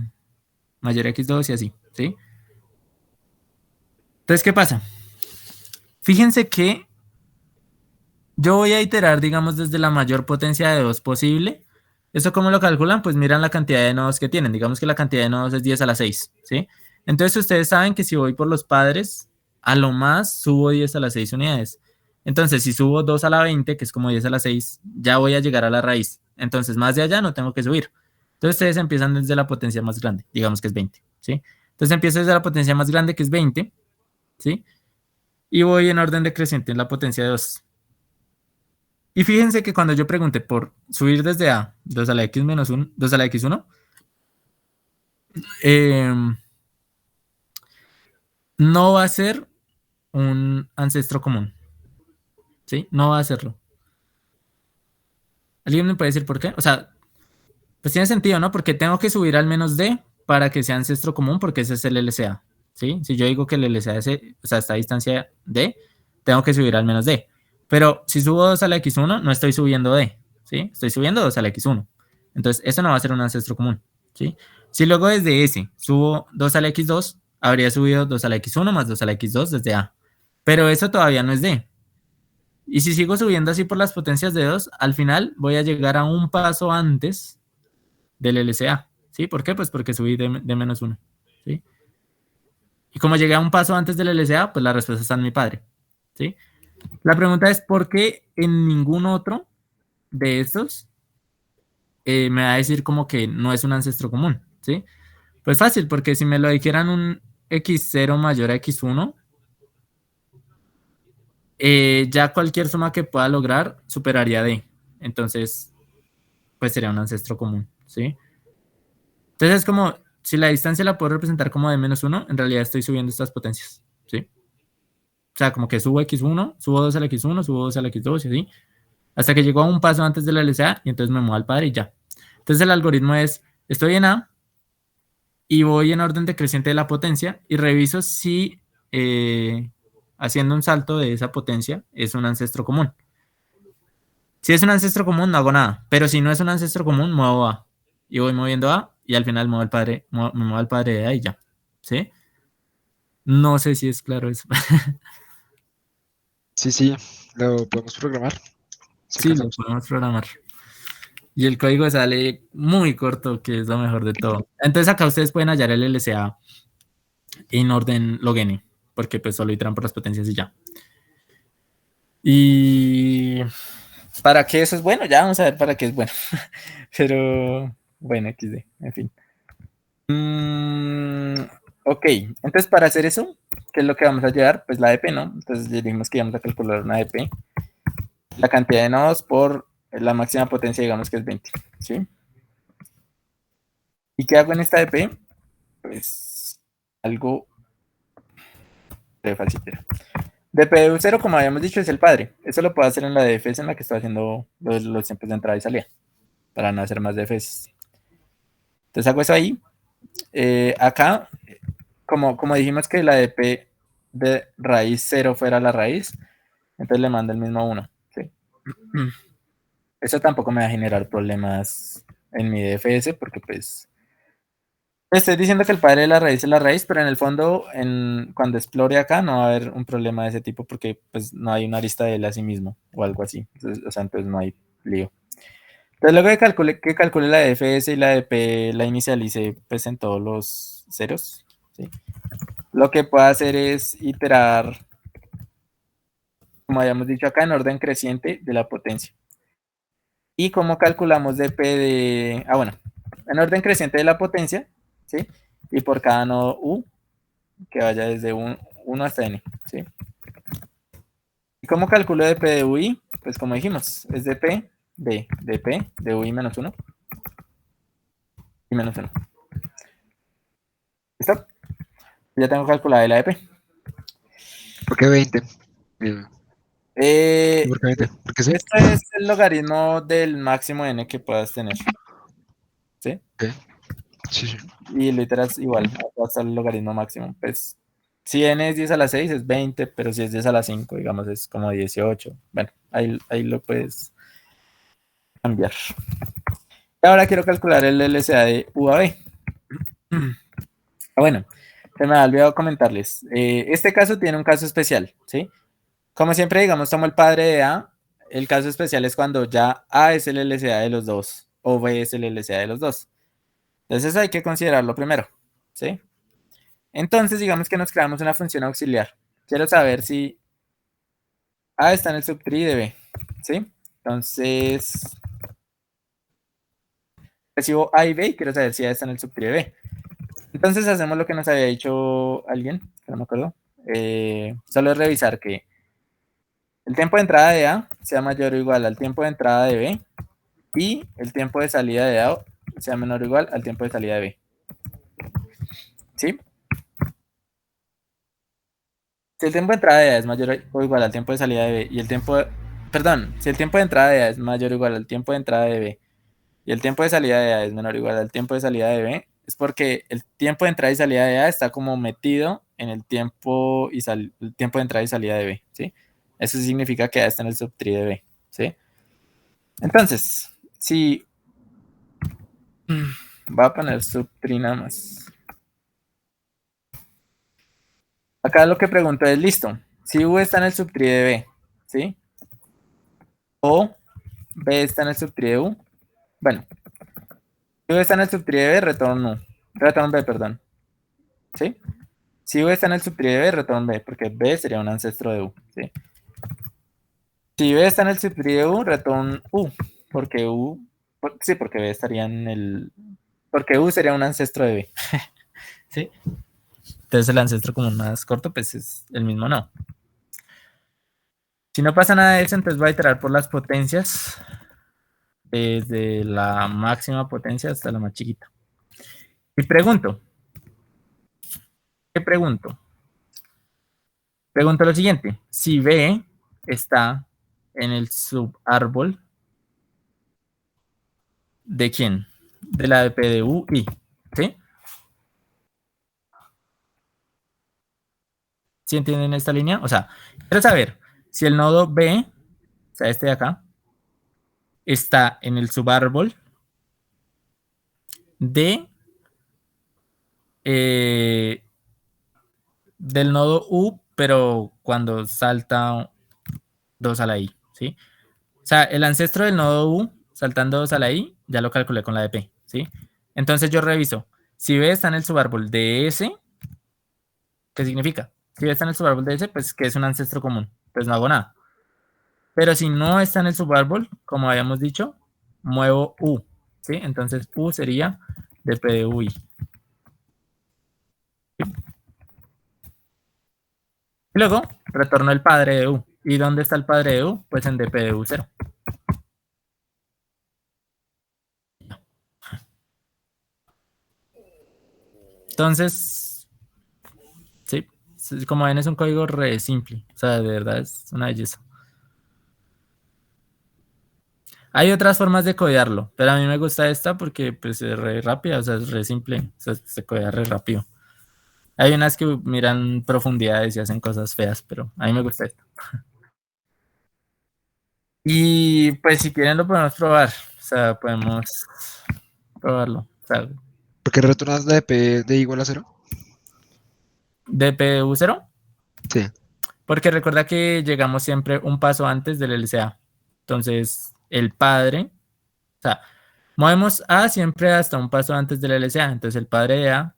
mayor a x2 y así, ¿sí? Entonces, ¿qué pasa? Fíjense que yo voy a iterar, digamos, desde la mayor potencia de 2 posible. ¿Eso cómo lo calculan? Pues miran la cantidad de nodos que tienen. Digamos que la cantidad de nodos es 10 a la 6, ¿sí? Entonces ustedes saben que si voy por los padres, a lo más subo 10 a la 6 unidades. Entonces, si subo 2 a la 20, que es como 10 a la 6, ya voy a llegar a la raíz. Entonces, más de allá no tengo que subir. Entonces, ustedes empiezan desde la potencia más grande, digamos que es 20, ¿sí? Entonces, empiezo desde la potencia más grande, que es 20, ¿sí? Y voy en orden decreciente en la potencia de 2. Y fíjense que cuando yo pregunté por subir desde A, 2 a la X menos 1, 2 a la X1, no va a ser un ancestro común. ¿Sí? No va a serlo. ¿Alguien me puede decir por qué? O sea, pues tiene sentido, ¿no? Porque tengo que subir al menos D para que sea ancestro común, porque ese es el LCA. ¿Sí? Si yo digo que el LCA es, o sea, esta distancia D, tengo que subir al menos D. Pero si subo 2 a la X1, no estoy subiendo D. ¿Sí? Estoy subiendo 2 a la X1. Entonces, eso no va a ser un ancestro común. ¿Sí? Si luego desde S subo 2 a la X2, habría subido 2 a la X1 más 2 a la X2 desde A. Pero eso todavía no es D. Y si sigo subiendo así por las potencias de 2, al final voy a llegar a un paso antes del LCA. ¿Sí? ¿Por qué? Pues porque subí de menos 1. ¿Sí? Y como llegué a un paso antes del LCA, pues la respuesta está en mi padre. ¿Sí? La pregunta es, ¿por qué en ningún otro de estos me va a decir como que no es un ancestro común? ¿Sí? Pues fácil, porque si me lo dijeran un x0 mayor a x1, ya cualquier suma que pueda lograr superaría D. Entonces, pues sería un ancestro común, ¿sí? Entonces es como, si la distancia la puedo representar como de menos 1, en realidad estoy subiendo estas potencias, ¿sí? O sea, como que subo x1, subo 2 a la x1, subo 2 a la x2 y así, hasta que llego a un paso antes de la LCA y entonces me muevo al padre y ya. Entonces el algoritmo es, estoy en A y voy en orden decreciente de la potencia y reviso si haciendo un salto de esa potencia es un ancestro común. Si es un ancestro común, no hago nada. Pero si no es un ancestro común, muevo A. Y voy moviendo A y al final muevo me muevo al padre de A y ya. ¿Sí? No sé si es claro eso. Sí, lo podemos programar. Si Sí, lo alcanzamos. podemos programar. Y el código sale muy corto, que es lo mejor de todo. Entonces acá ustedes pueden hallar el LCA en orden log n, porque pues solo iteran por las potencias y ya. Y ¿para qué eso es bueno? Ya vamos a ver para qué es bueno. Pero bueno, XD, en fin. Ok, entonces para hacer eso, ¿qué es lo que vamos a llevar? Pues la ADP, ¿no? Entonces dijimos que íbamos a calcular una ADP. La cantidad de nodos por la máxima potencia, digamos que es 20, ¿sí? ¿Y qué hago en esta ADP? Pues algo fácil. DPDU 0, como habíamos dicho, es el padre. Eso lo puedo hacer en la DFS en la que estoy haciendo los tiempos de entrada y salida, para no hacer más DFS. Entonces hago eso ahí. Acá, como dijimos que la DP de raíz 0 fuera la raíz, entonces le mando el mismo 1. ¿Sí? Eso tampoco me va a generar problemas en mi DFS porque pues estoy diciendo que el padre de la raíz es la raíz, pero en el fondo cuando explore acá no va a haber un problema de ese tipo porque pues no hay una arista de él a sí mismo o algo así. Entonces no hay lío. Entonces luego que calcule la DFS y la DP la inicialice pues en todos los ceros. ¿Sí? Lo que puedo hacer es iterar, como habíamos dicho acá, en orden creciente de la potencia. ¿Y cómo calculamos DP de...? Bueno, en orden creciente de la potencia, ¿sí? Y por cada nodo U, que vaya desde 1 hasta N, ¿sí? ¿Y cómo calculo DP de UI? Pues como dijimos, es DP de UI menos 1 y menos 1. ¿Listo? Ya tengo calculada la DP. ¿Por qué 20? ¿Por qué 20? ¿Por qué sí? Esto es el logaritmo del máximo n que puedas tener. ¿Sí? Ok. Sí. Y lo iteras igual, hasta el logaritmo máximo. Pues, si n es 10 a la 6 es 20, pero si es 10 a la 5, digamos, es como 18. Bueno, ahí lo puedes cambiar. Ahora quiero calcular el LCA de U a B. Bueno, se me ha olvidado comentarles. Este caso tiene un caso especial, ¿sí? Como siempre, digamos, tomo el padre de A. El caso especial es cuando ya A es el LCA de los dos o B es el LCA de los dos. Entonces hay que considerarlo primero, ¿sí? Entonces, digamos que nos creamos una función auxiliar. Quiero saber si A está en el subtree de B, ¿sí? Entonces, recibo A y B y quiero saber si A está en el subtree de B. Entonces hacemos lo que nos había dicho alguien, que no me acuerdo. Solo es revisar que el tiempo de entrada de A sea mayor o igual al tiempo de entrada de B y el tiempo de salida de A sea menor o igual al tiempo de salida de B. ¿Sí? Si el tiempo de entrada de A es mayor o igual al tiempo de salida de B y el tiempo perdón, si el tiempo de entrada de A es mayor o igual al tiempo de entrada de B y el tiempo de salida de A es menor o igual al tiempo de salida de B, es porque el tiempo de entrada y salida de A está como metido en el tiempo el tiempo de entrada y salida de B, ¿sí? Eso significa que A está en el subtree de B, ¿sí? Entonces, si va a poner subtree nada más. Acá lo que pregunto es, listo, si U está en el subtree de B, ¿sí? O B está en el subtree de U. Bueno, si U está en el subtree de B, retorno B, perdón. ¿Sí? Si U está en el subtree de B, retorno B, porque B sería un ancestro de U, ¿sí? Si B está en el subtree de U, retorno U, porque sí, porque B estaría en el... Porque U sería un ancestro de B, ¿sí? Entonces el ancestro común más corto, pues es el mismo no. Si no pasa nada de eso, entonces voy a iterar por las potencias desde la máxima potencia hasta la más chiquita. Y pregunto. ¿Qué pregunto? Pregunto lo siguiente. Si B está en el subárbol, ¿de quién? De la de PDU y, ¿sí? ¿Sí entienden esta línea? O sea, quiero saber si el nodo B, o sea, este de acá, está en el subárbol de del nodo U, pero cuando salta 2 a la I, ¿sí? O sea, el ancestro del nodo U saltando 2 a la I, ya lo calculé con la de P, ¿sí? Entonces yo reviso. Si B está en el subárbol de S, ¿qué significa? Si B está en el subárbol de S, pues que es un ancestro común. Pues no hago nada. Pero si no está en el subárbol, como habíamos dicho, muevo U, ¿sí? Entonces U sería de P de UI. Y luego retorno el padre de U. ¿Y dónde está el padre de U? Pues en dp de U0. Entonces, sí, como ven, es un código re simple. O sea, de verdad es una belleza. Hay otras formas de codearlo, pero a mí me gusta esta porque pues, es re rápida, o sea, es re simple. O sea, se codea re rápido. Hay unas que miran profundidades y hacen cosas feas, pero a mí me gusta esto. Y pues si quieren lo podemos probar. O sea, podemos probarlo. O sea, ¿Por qué retornas la DP de igual a 0? DPU 0. Sí, Porque recuerda que llegamos siempre un paso antes del LCA. Entonces, el padre, o sea, movemos A siempre hasta un paso antes del LCA. Entonces, el padre de A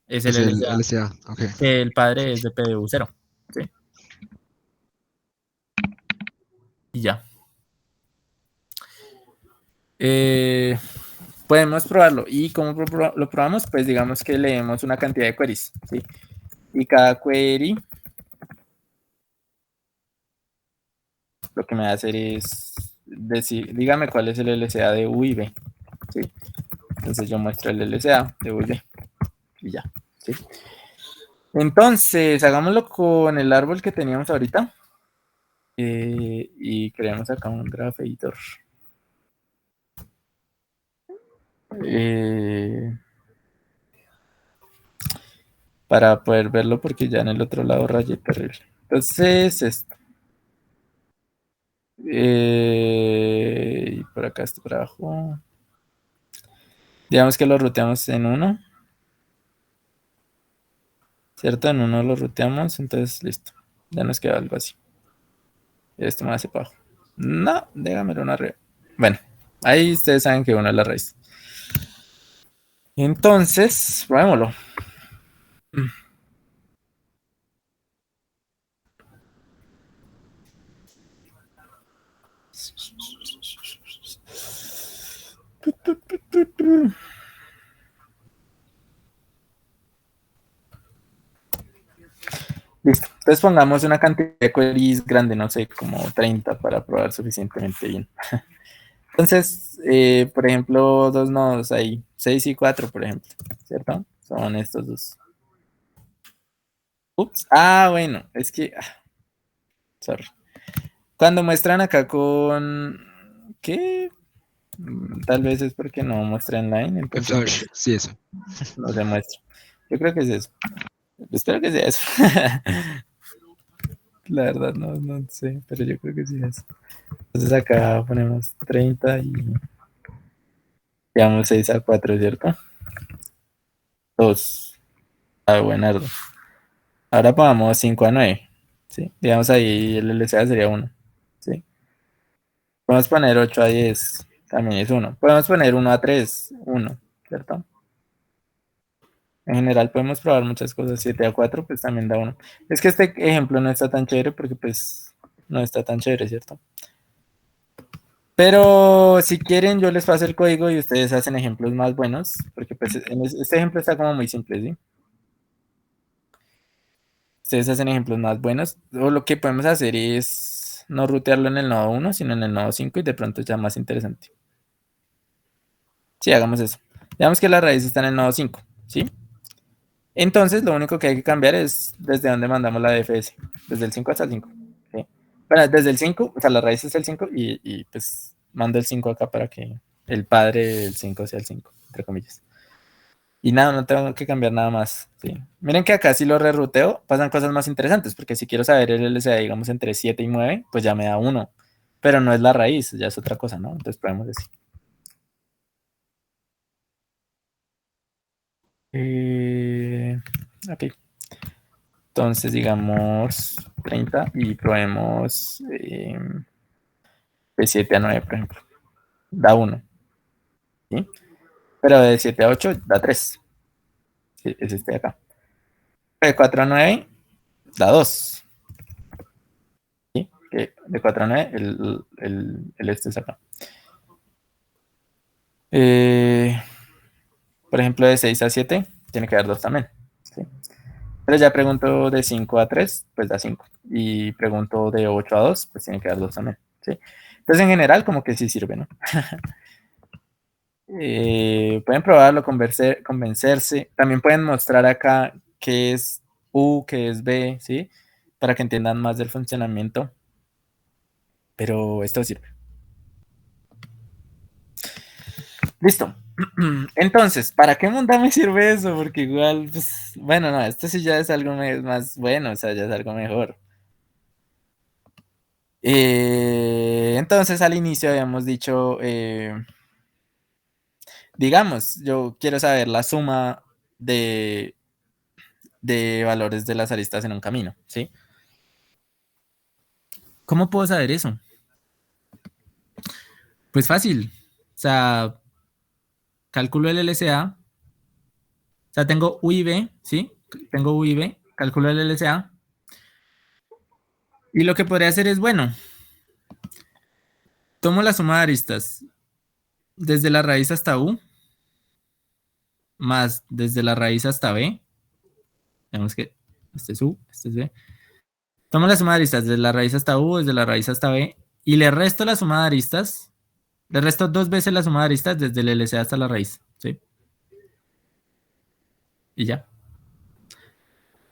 es el es el LCA, LCA. Ok. que el padre es de PDU 0. ¿Sí? Y ya. Podemos probarlo. ¿Y cómo lo probamos? Pues digamos que leemos una cantidad de queries. ¿Sí? Y cada query lo que me va a hacer es decir, dígame cuál es el LCA de U y B. ¿Sí? Entonces yo muestro el LCA de U y B. Y ya. ¿Sí? Entonces, hagámoslo con el árbol que teníamos ahorita. Y creamos acá un graph editor. Para poder verlo porque ya en el otro lado rayé terrible. Entonces, esto. Y por acá está por abajo. Digamos que lo ruteamos en 1. ¿Cierto? En 1 lo ruteamos, entonces listo. Ya nos queda algo así. Esto me hace para abajo. No, déjamelo una arriba. Bueno, ahí ustedes saben que 1 es la raíz. Entonces, probémoslo. Listo. Entonces pongamos una cantidad de queries grande, no sé, como 30 para probar suficientemente bien. Entonces, por ejemplo, dos nodos ahí, 6 y 4, por ejemplo, ¿cierto? Son estos dos. Ups. Ah, bueno, es que... sorry. Cuando muestran acá con... ¿Qué? Tal vez es porque no muestra en line, En entonces Flash, sí, eso. no se muestra. Yo creo que es eso. Espero que sea eso. La verdad no sé, pero yo creo que sí es. Entonces acá ponemos 30 y llevamos 6 a 4, ¿cierto? 2. Ah, buenardo. Ahora pongamos 5 a 9. ¿Sí? Digamos ahí el LCA sería 1. ¿Sí? Podemos poner 8 a 10. También es 1. Podemos poner 1 a 3. 1. ¿Cierto? En general podemos probar muchas cosas. 7 a 4 pues también da 1. Es que este ejemplo no está tan chévere porque pues no está tan chévere, ¿cierto? Pero si quieren yo les paso el código y ustedes hacen ejemplos más buenos, porque pues este ejemplo está como muy simple, ¿sí? Ustedes hacen ejemplos más buenos, o lo que podemos hacer es no rutearlo en el nodo 1, sino en el nodo 5 y de pronto ya más interesante. Sí, hagamos eso. Digamos que la raíz está en el nodo 5, ¿sí? Entonces lo único que hay que cambiar es desde dónde mandamos la DFS, desde el 5 hasta el 5, ¿sí? Bueno, desde el 5, o sea, la raíz es el 5 y pues mando el 5 acá para que el padre del 5 sea el 5, entre comillas. Y nada, no tengo que cambiar nada más. ¿Sí? Miren que acá si lo reruteo pasan cosas más interesantes, porque si quiero saber el LCA, digamos, entre 7 y 9, pues ya me da 1. Pero no es la raíz, ya es otra cosa, ¿no? Entonces probemos así. Ok. Entonces digamos 30 y probemos de 7 a 9, por ejemplo. Da 1. ¿Sí? Pero de 7 a 8 da 3. Sí, es este de acá. De 4 a 9 da 2. ¿Sí? Que de 4 a 9 el este es acá. Por ejemplo, de 6 a 7 tiene que dar 2 también. ¿Sí? Pero ya pregunto de 5 a 3, pues da 5. Y pregunto de 8 a 2, pues tiene que dar 2 también. ¿Sí? Entonces, en general, como que sí sirve, ¿no? Pueden probarlo, convencerse. También pueden mostrar acá qué es U, que es B, ¿sí? Para que entiendan más del funcionamiento. Pero esto sirve. Listo. Entonces, ¿para qué mundo me sirve eso? Porque igual, pues, bueno, no, esto sí ya es algo más bueno, o sea, ya es algo mejor. Entonces, al inicio habíamos dicho, digamos, yo quiero saber la suma de valores de las aristas en un camino, ¿sí? ¿Cómo puedo saber eso? Pues fácil. O sea, calculo el LCA. O sea, tengo U y B, ¿sí? Tengo U y B, calculo el LCA. Y lo que podría hacer es, bueno, tomo la suma de aristas desde la raíz hasta U, más desde la raíz hasta B. Digamos que este es U, este es B. Tomo la suma de aristas desde la raíz hasta U, desde la raíz hasta B, y le resto la suma de aristas. Le resto 2 veces la suma de aristas desde el LCA hasta la raíz, ¿sí? Y ya.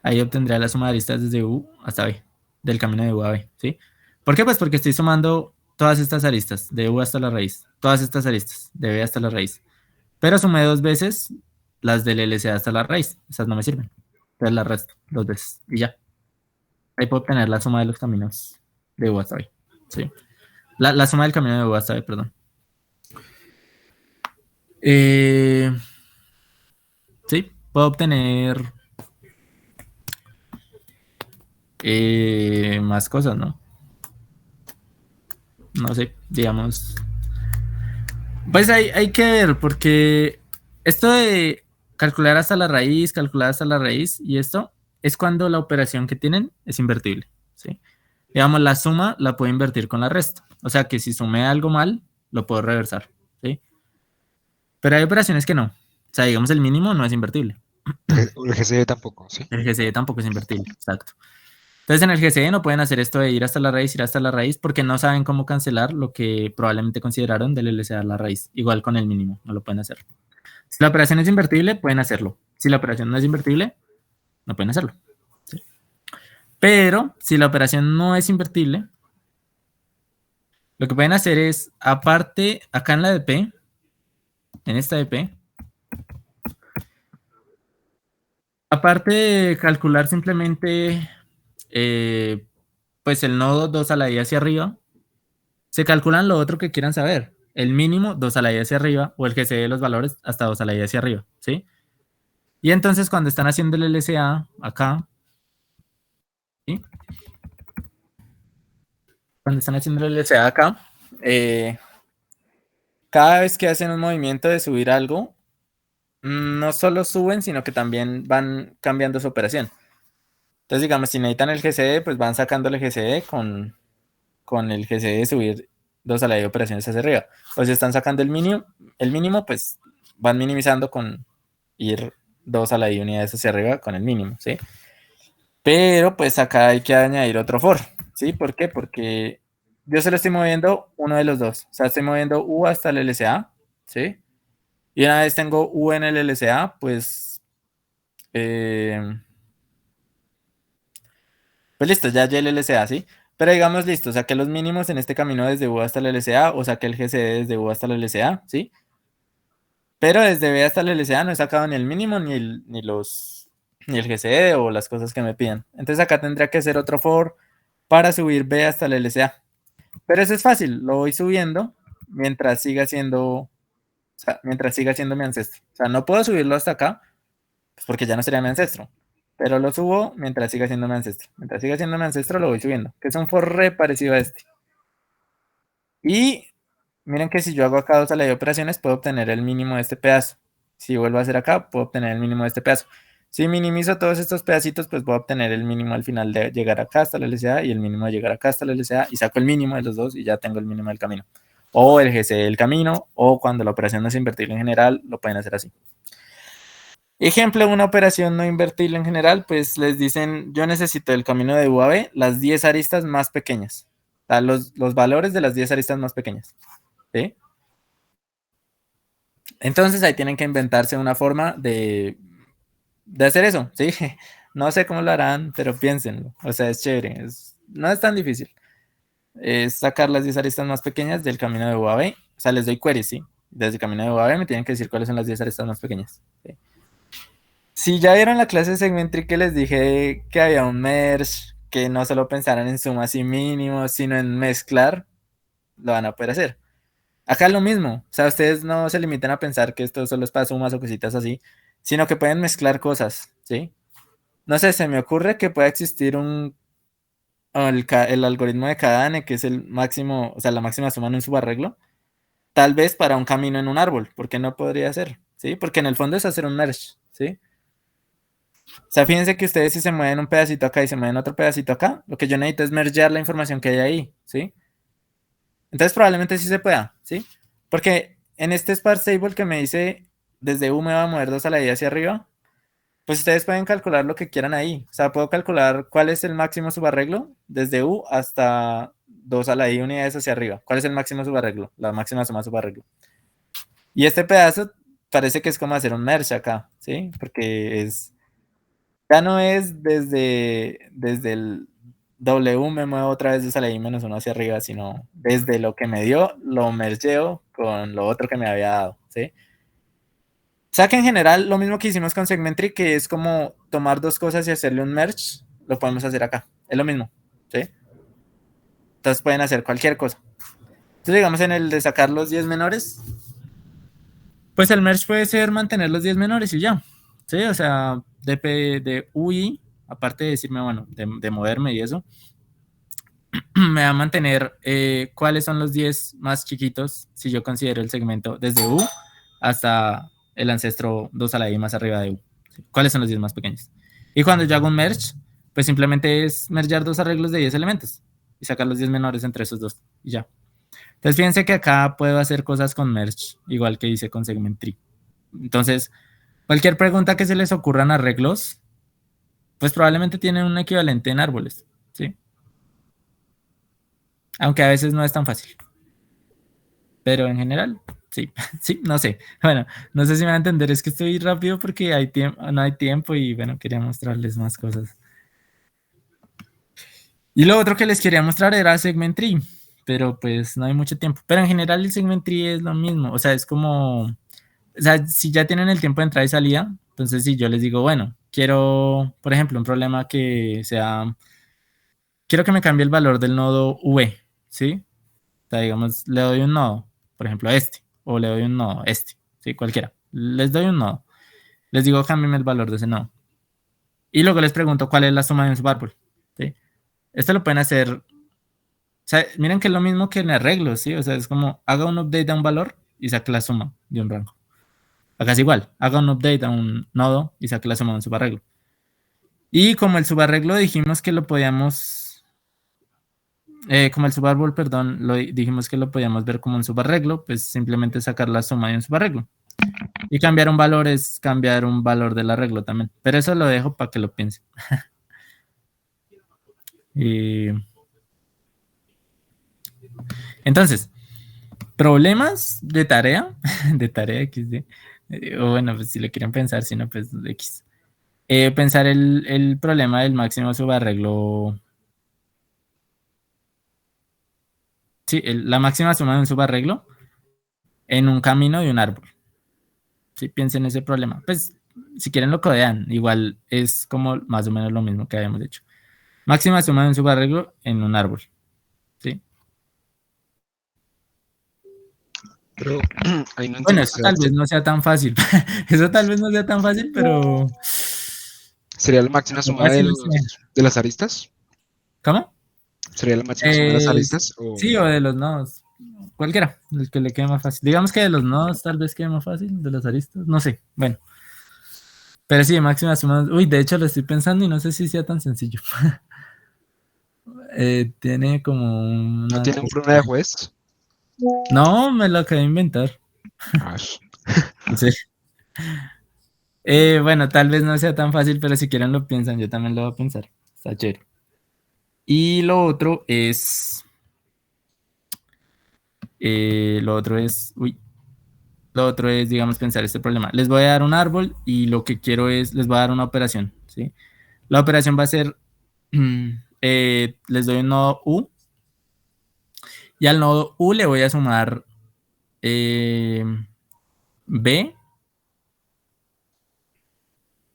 Ahí obtendré la suma de aristas desde U hasta B, del camino de U a B, ¿sí? ¿Por qué? Pues porque estoy sumando todas estas aristas, de U hasta la raíz, todas estas aristas, de B hasta la raíz. Pero sumé 2 veces las del LCA hasta la raíz, esas no me sirven. Entonces las resto 2 veces y ya. Ahí puedo obtener la suma de los caminos de U hasta B, ¿sí? La suma del camino de U hasta B, perdón. Sí, puedo obtener más cosas, ¿no? No sé, digamos. Pues hay que ver, porque esto de calcular hasta la raíz, y esto es cuando la operación que tienen es invertible, ¿sí? Digamos, la suma la puedo invertir con la resta. O sea que si sumé algo mal, lo puedo reversar, ¿sí? Pero hay operaciones que no. O sea, digamos, el mínimo no es invertible. El GCD tampoco, ¿sí? El GCD tampoco es invertible, exacto. Entonces en el GCD no pueden hacer esto de ir hasta la raíz, porque no saben cómo cancelar lo que probablemente consideraron del LCA a la raíz. Igual con el mínimo, no lo pueden hacer. Si la operación es invertible, pueden hacerlo. Si la operación no es invertible, no pueden hacerlo. ¿Sí? Pero si la operación no es invertible, lo que pueden hacer es, aparte, acá en la de P, en esta de P, aparte de calcular simplemente pues el nodo 2 a la i hacia arriba, se calculan lo otro que quieran saber. El mínimo 2 a la i hacia arriba o el GCD de los valores hasta 2 a la i hacia arriba, ¿sí? Y entonces cuando están haciendo el LCA acá, ¿sí? Cuando están haciendo el LCA acá, cada vez que hacen un movimiento de subir algo, no solo suben, sino que también van cambiando su operación. Entonces, digamos, si necesitan el GCD, pues van sacando el GCD con el GCD de subir 2 a la i operaciones hacia arriba. O si están sacando el mínimo, pues van minimizando con ir 2 a la i unidades hacia arriba con el mínimo, ¿sí? Pero pues acá hay que añadir otro for, ¿sí? ¿Por qué? Porque yo solo estoy moviendo uno de los dos. O sea, estoy moviendo U hasta el LCA, ¿sí? Y una vez tengo U en el LCA, pues listo, ya el LCA, ¿sí? Pero digamos, listo, saqué los mínimos en este camino desde U hasta el LCA o saqué el GCD desde U hasta el LCA, ¿sí? Pero desde B hasta el LCA no he sacado ni el mínimo ni el GCD o las cosas que me piden. Entonces acá tendría que hacer otro for para subir B hasta el LCA. Pero eso es fácil, lo voy subiendo mientras siga siendo, mi ancestro. O sea, no puedo subirlo hasta acá, pues porque ya no sería mi ancestro. Pero lo subo mientras siga siendo mi ancestro. Mientras siga siendo mi ancestro, lo voy subiendo. Que es un for re parecido a este. Y miren que si yo hago acá 2 a la de operaciones, puedo obtener el mínimo de este pedazo. Si vuelvo a hacer acá, puedo obtener el mínimo de este pedazo. Si minimizo todos estos pedacitos, pues voy a obtener el mínimo al final de llegar acá hasta la LCA y el mínimo de llegar acá hasta la LCA y saco el mínimo de los dos y ya tengo el mínimo del camino. O el GC del camino, o cuando la operación no es invertible en general, lo pueden hacer así. Ejemplo, una operación no invertible en general, pues les dicen, yo necesito del camino de U a B las 10 aristas más pequeñas. O sea, los valores de las 10 aristas más pequeñas. ¿Sí? Entonces ahí tienen que inventarse una forma de hacer eso, ¿sí? No sé cómo lo harán, pero piénsenlo. O sea, es chévere. No es tan difícil. Es sacar las 10 aristas más pequeñas del camino de U a B. O sea, les doy queries, ¿sí? Desde el camino de U a B me tienen que decir cuáles son las 10 aristas más pequeñas. ¿Sí? Si ya vieron la clase de Segmentry que les dije que había un merge, que no solo pensaran en sumas y mínimos, sino en mezclar, lo van a poder hacer. Acá es lo mismo. O sea, ustedes no se limiten a pensar que esto solo es para sumas o cositas así, sino que pueden mezclar cosas, ¿sí? No sé, se me ocurre que pueda existir el algoritmo de Kadane, que es el máximo, o sea, la máxima suma en un subarreglo, tal vez para un camino en un árbol, porque no podría ser, ¿sí? Porque en el fondo es hacer un merge, ¿sí? O sea, fíjense que ustedes si se mueven un pedacito acá y se mueven otro pedacito acá, lo que yo necesito es mergear la información que hay ahí, ¿sí? Entonces probablemente sí se pueda, ¿sí? Porque en este sparse table que me dice desde U me va a mover 2 a la i hacia arriba, pues ustedes pueden calcular lo que quieran ahí. O sea, puedo calcular cuál es el máximo subarreglo desde U hasta 2 a la i unidades hacia arriba. ¿Cuál es el máximo subarreglo? La máxima suma subarreglo. Y este pedazo parece que es como hacer un merge acá, ¿sí? Porque ya no es desde el W me muevo otra vez 2 a la i menos 1 hacia arriba, sino desde lo que me dio, lo mergeo con lo otro que me había dado, ¿sí? O sea que en general lo mismo que hicimos con Segmentry, que es como tomar dos cosas y hacerle un merge, lo podemos hacer acá. Es lo mismo, ¿sí? Entonces pueden hacer cualquier cosa. Entonces digamos en el de sacar los 10 menores, pues el merge puede ser mantener los 10 menores y ya, ¿sí? O sea, de UI, aparte de decirme, bueno, de moverme y eso, me va a mantener cuáles son los 10 más chiquitos si yo considero el segmento desde U hasta el ancestro 2 a la i más arriba de U. ¿Sí? ¿Cuáles son los 10 más pequeños? Y cuando yo hago un merge, pues simplemente es mergear dos arreglos de 10 elementos y sacar los 10 menores entre esos dos y ya. Entonces fíjense que acá puedo hacer cosas con merge, igual que hice con Segmentry. Entonces, cualquier pregunta que se les ocurran arreglos, pues probablemente tienen un equivalente en árboles, ¿sí? Aunque a veces no es tan fácil. Pero en general, sí, sí, no sé. Bueno, no sé si me van a entender, es que estoy rápido porque no hay tiempo y bueno, quería mostrarles más cosas. Y lo otro que les quería mostrar era Segmentry, pero pues no hay mucho tiempo. Pero en general el Segmentry es lo mismo, o sea, es como, o sea, si ya tienen el tiempo de entrada y salida, entonces si yo les digo, bueno, quiero, por ejemplo, un problema que sea, quiero que me cambie el valor del nodo V, ¿sí? O sea, digamos, le doy un nodo, por ejemplo, este, o le doy un nodo, este, ¿sí? Cualquiera. Les doy un nodo. Les digo, cámbiame el valor de ese nodo. Y luego les pregunto cuál es la suma de un subárbol, ¿sí? Esto lo pueden hacer, o sea, miren que es lo mismo que en arreglos, ¿sí? O sea, es como, haga un update a un valor y saque la suma de un rango. Acá es igual, haga un update a un nodo y saque la suma de un subarreglo. Y como el subarreglo dijimos que lo podíamos... como el subarreglo, perdón, dijimos que lo podíamos ver como un subarreglo, pues simplemente sacar la suma de un subarreglo. Y cambiar un valor es cambiar un valor del arreglo también. Pero eso lo dejo para que lo piensen. Entonces, problemas de tarea XD. O bueno, pues si lo quieren pensar, si no, pues X. Pensar el problema del máximo subarreglo. Sí, la máxima suma de un subarreglo en un camino de un árbol. Sí, piensen en ese problema. Pues, si quieren lo codean. Igual es como más o menos lo mismo que habíamos hecho. Máxima suma de un subarreglo en un árbol. ¿Sí? Pero ahí no Bueno, entiendo. eso tal vez no sea tan fácil. Eso tal vez no sea tan fácil, pero... ¿Sería la máxima suma de las aristas? ¿Cómo? ¿Sería la máxima suma de las aristas? Sí, o de los nodos. Cualquiera, el que le quede más fácil. Digamos que de los nodos tal vez quede más fácil, de las aristas, no sé. Bueno. Pero sí, máxima suma. Uy, de hecho lo estoy pensando y no sé si sea tan sencillo. Tiene como una... ¿No tiene un problema de juez? No, me lo acabé de inventar. Sí. Bueno, tal vez no sea tan fácil, pero si quieren lo piensan, yo también lo voy a pensar. Está chévere. Y lo otro es... Lo otro es, digamos, pensar este problema. Les voy a dar un árbol y lo que quiero es, les voy a dar una operación, ¿sí? La operación va a ser, les doy un nodo U, y al nodo U le voy a sumar B.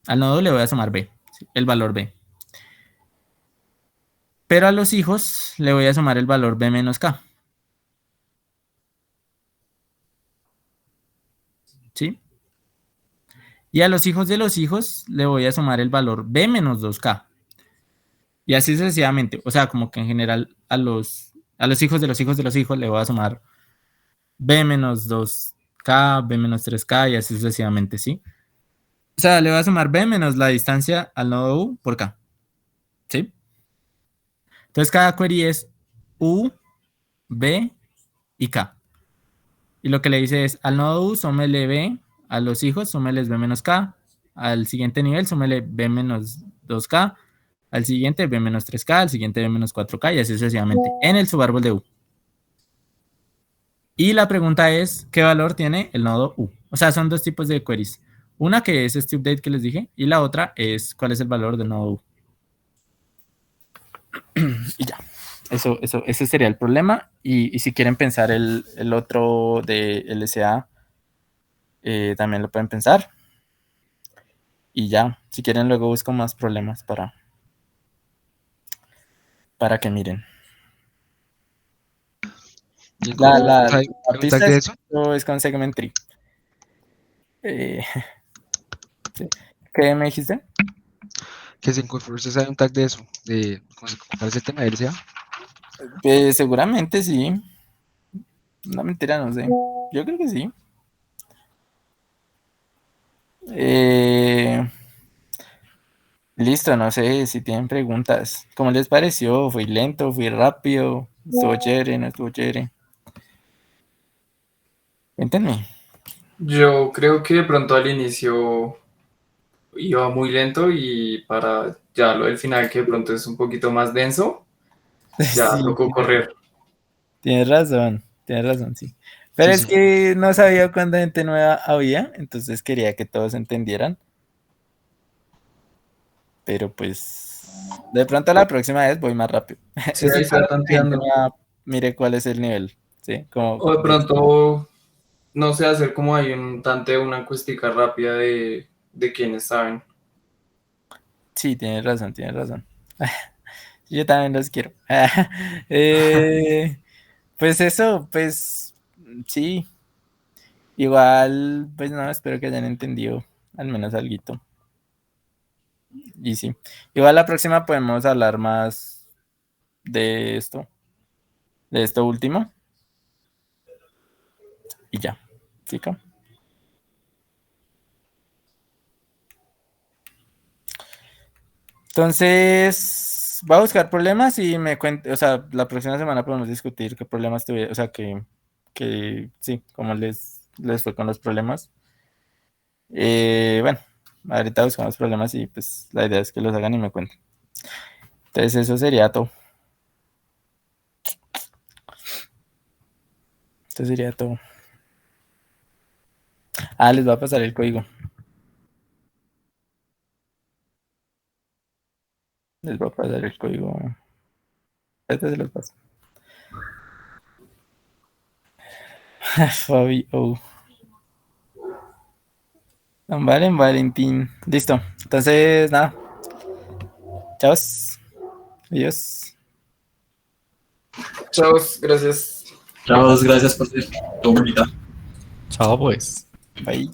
Al nodo le voy a sumar B, ¿sí? El valor B. Pero a los hijos le voy a sumar el valor B menos K. ¿Sí? Y a los hijos de los hijos le voy a sumar el valor B menos 2K. Y así sucesivamente. O sea, como que en general a los hijos de los hijos de los hijos le voy a sumar B menos 2K, B menos 3K y así sucesivamente, ¿sí? O sea, le voy a sumar B menos la distancia al nodo U por K. ¿Sí? Entonces cada query es U, B y K. Y lo que le dice es, al nodo U súmele B, a los hijos súmeles B menos K, al siguiente nivel súmele B menos 2K, al siguiente B menos 3K, al siguiente B menos 4K y así sucesivamente, en el subárbol de U. Y la pregunta es, ¿qué valor tiene el nodo U? O sea, son dos tipos de queries. Una que es este update que les dije, y la otra es cuál es el valor del nodo U. Y ya. Ese sería el problema. Y si quieren pensar el otro de LSA, también lo pueden pensar. Y ya, si quieren luego busco más problemas para que miren. ¿Y en La Confluence hay un pista tag de eso? es con segment tree. Sí. ¿Qué me dijiste? Que si en Confluence hay un tag de eso, de ¿cómo se parece el tema de LSA? Seguramente sí. No, mentira, no sé. Yo creo que sí. Listo, no sé si tienen preguntas. ¿Cómo les pareció? ¿Fui lento? ¿Fui rápido? ¿Estuvo chévere? ¿No estuvo chévere? Cuéntenme. Yo creo que de pronto al inicio iba muy lento y para ya lo del final que de pronto es un poquito más denso, ya Sí, tocó correr. tienes razón, sí. Pero Sí, es sí. que no sabía cuánta gente nueva había, entonces quería que todos entendieran. Pero pues, de pronto la próxima vez voy más rápido. Sí, Es ahí se va para que la gente tanteando. mire cuál es el nivel, ¿sí? Como O de de- pronto, no sé, hacer como hay un tanteo, una encuestica rápida de quienes saben. Sí, tienes razón, tienes razón. Yo también los quiero. Pues eso, pues sí. Igual, pues no, espero que hayan entendido al menos alguito. Y sí. Igual la próxima podemos hablar más de esto último. Y ya. ¿Sí? ¿Cómo? Entonces, va a buscar problemas y me cuenta, o sea, la próxima semana podemos discutir qué problemas tuve, o sea, que sí, cómo les fue con los problemas. Bueno, ahorita buscamos problemas y pues la idea es que los hagan y me cuenten. Entonces, eso sería todo. Eso sería todo. Ah, les va a pasar el código. Les va a pasar el código. Este se los paso. Fabi, oh. Vale, Valentín. Listo. Entonces, nada. Chao. Adiós. Chao, gracias. Chao, gracias por ser tu bonita. Chao, pues. Bye.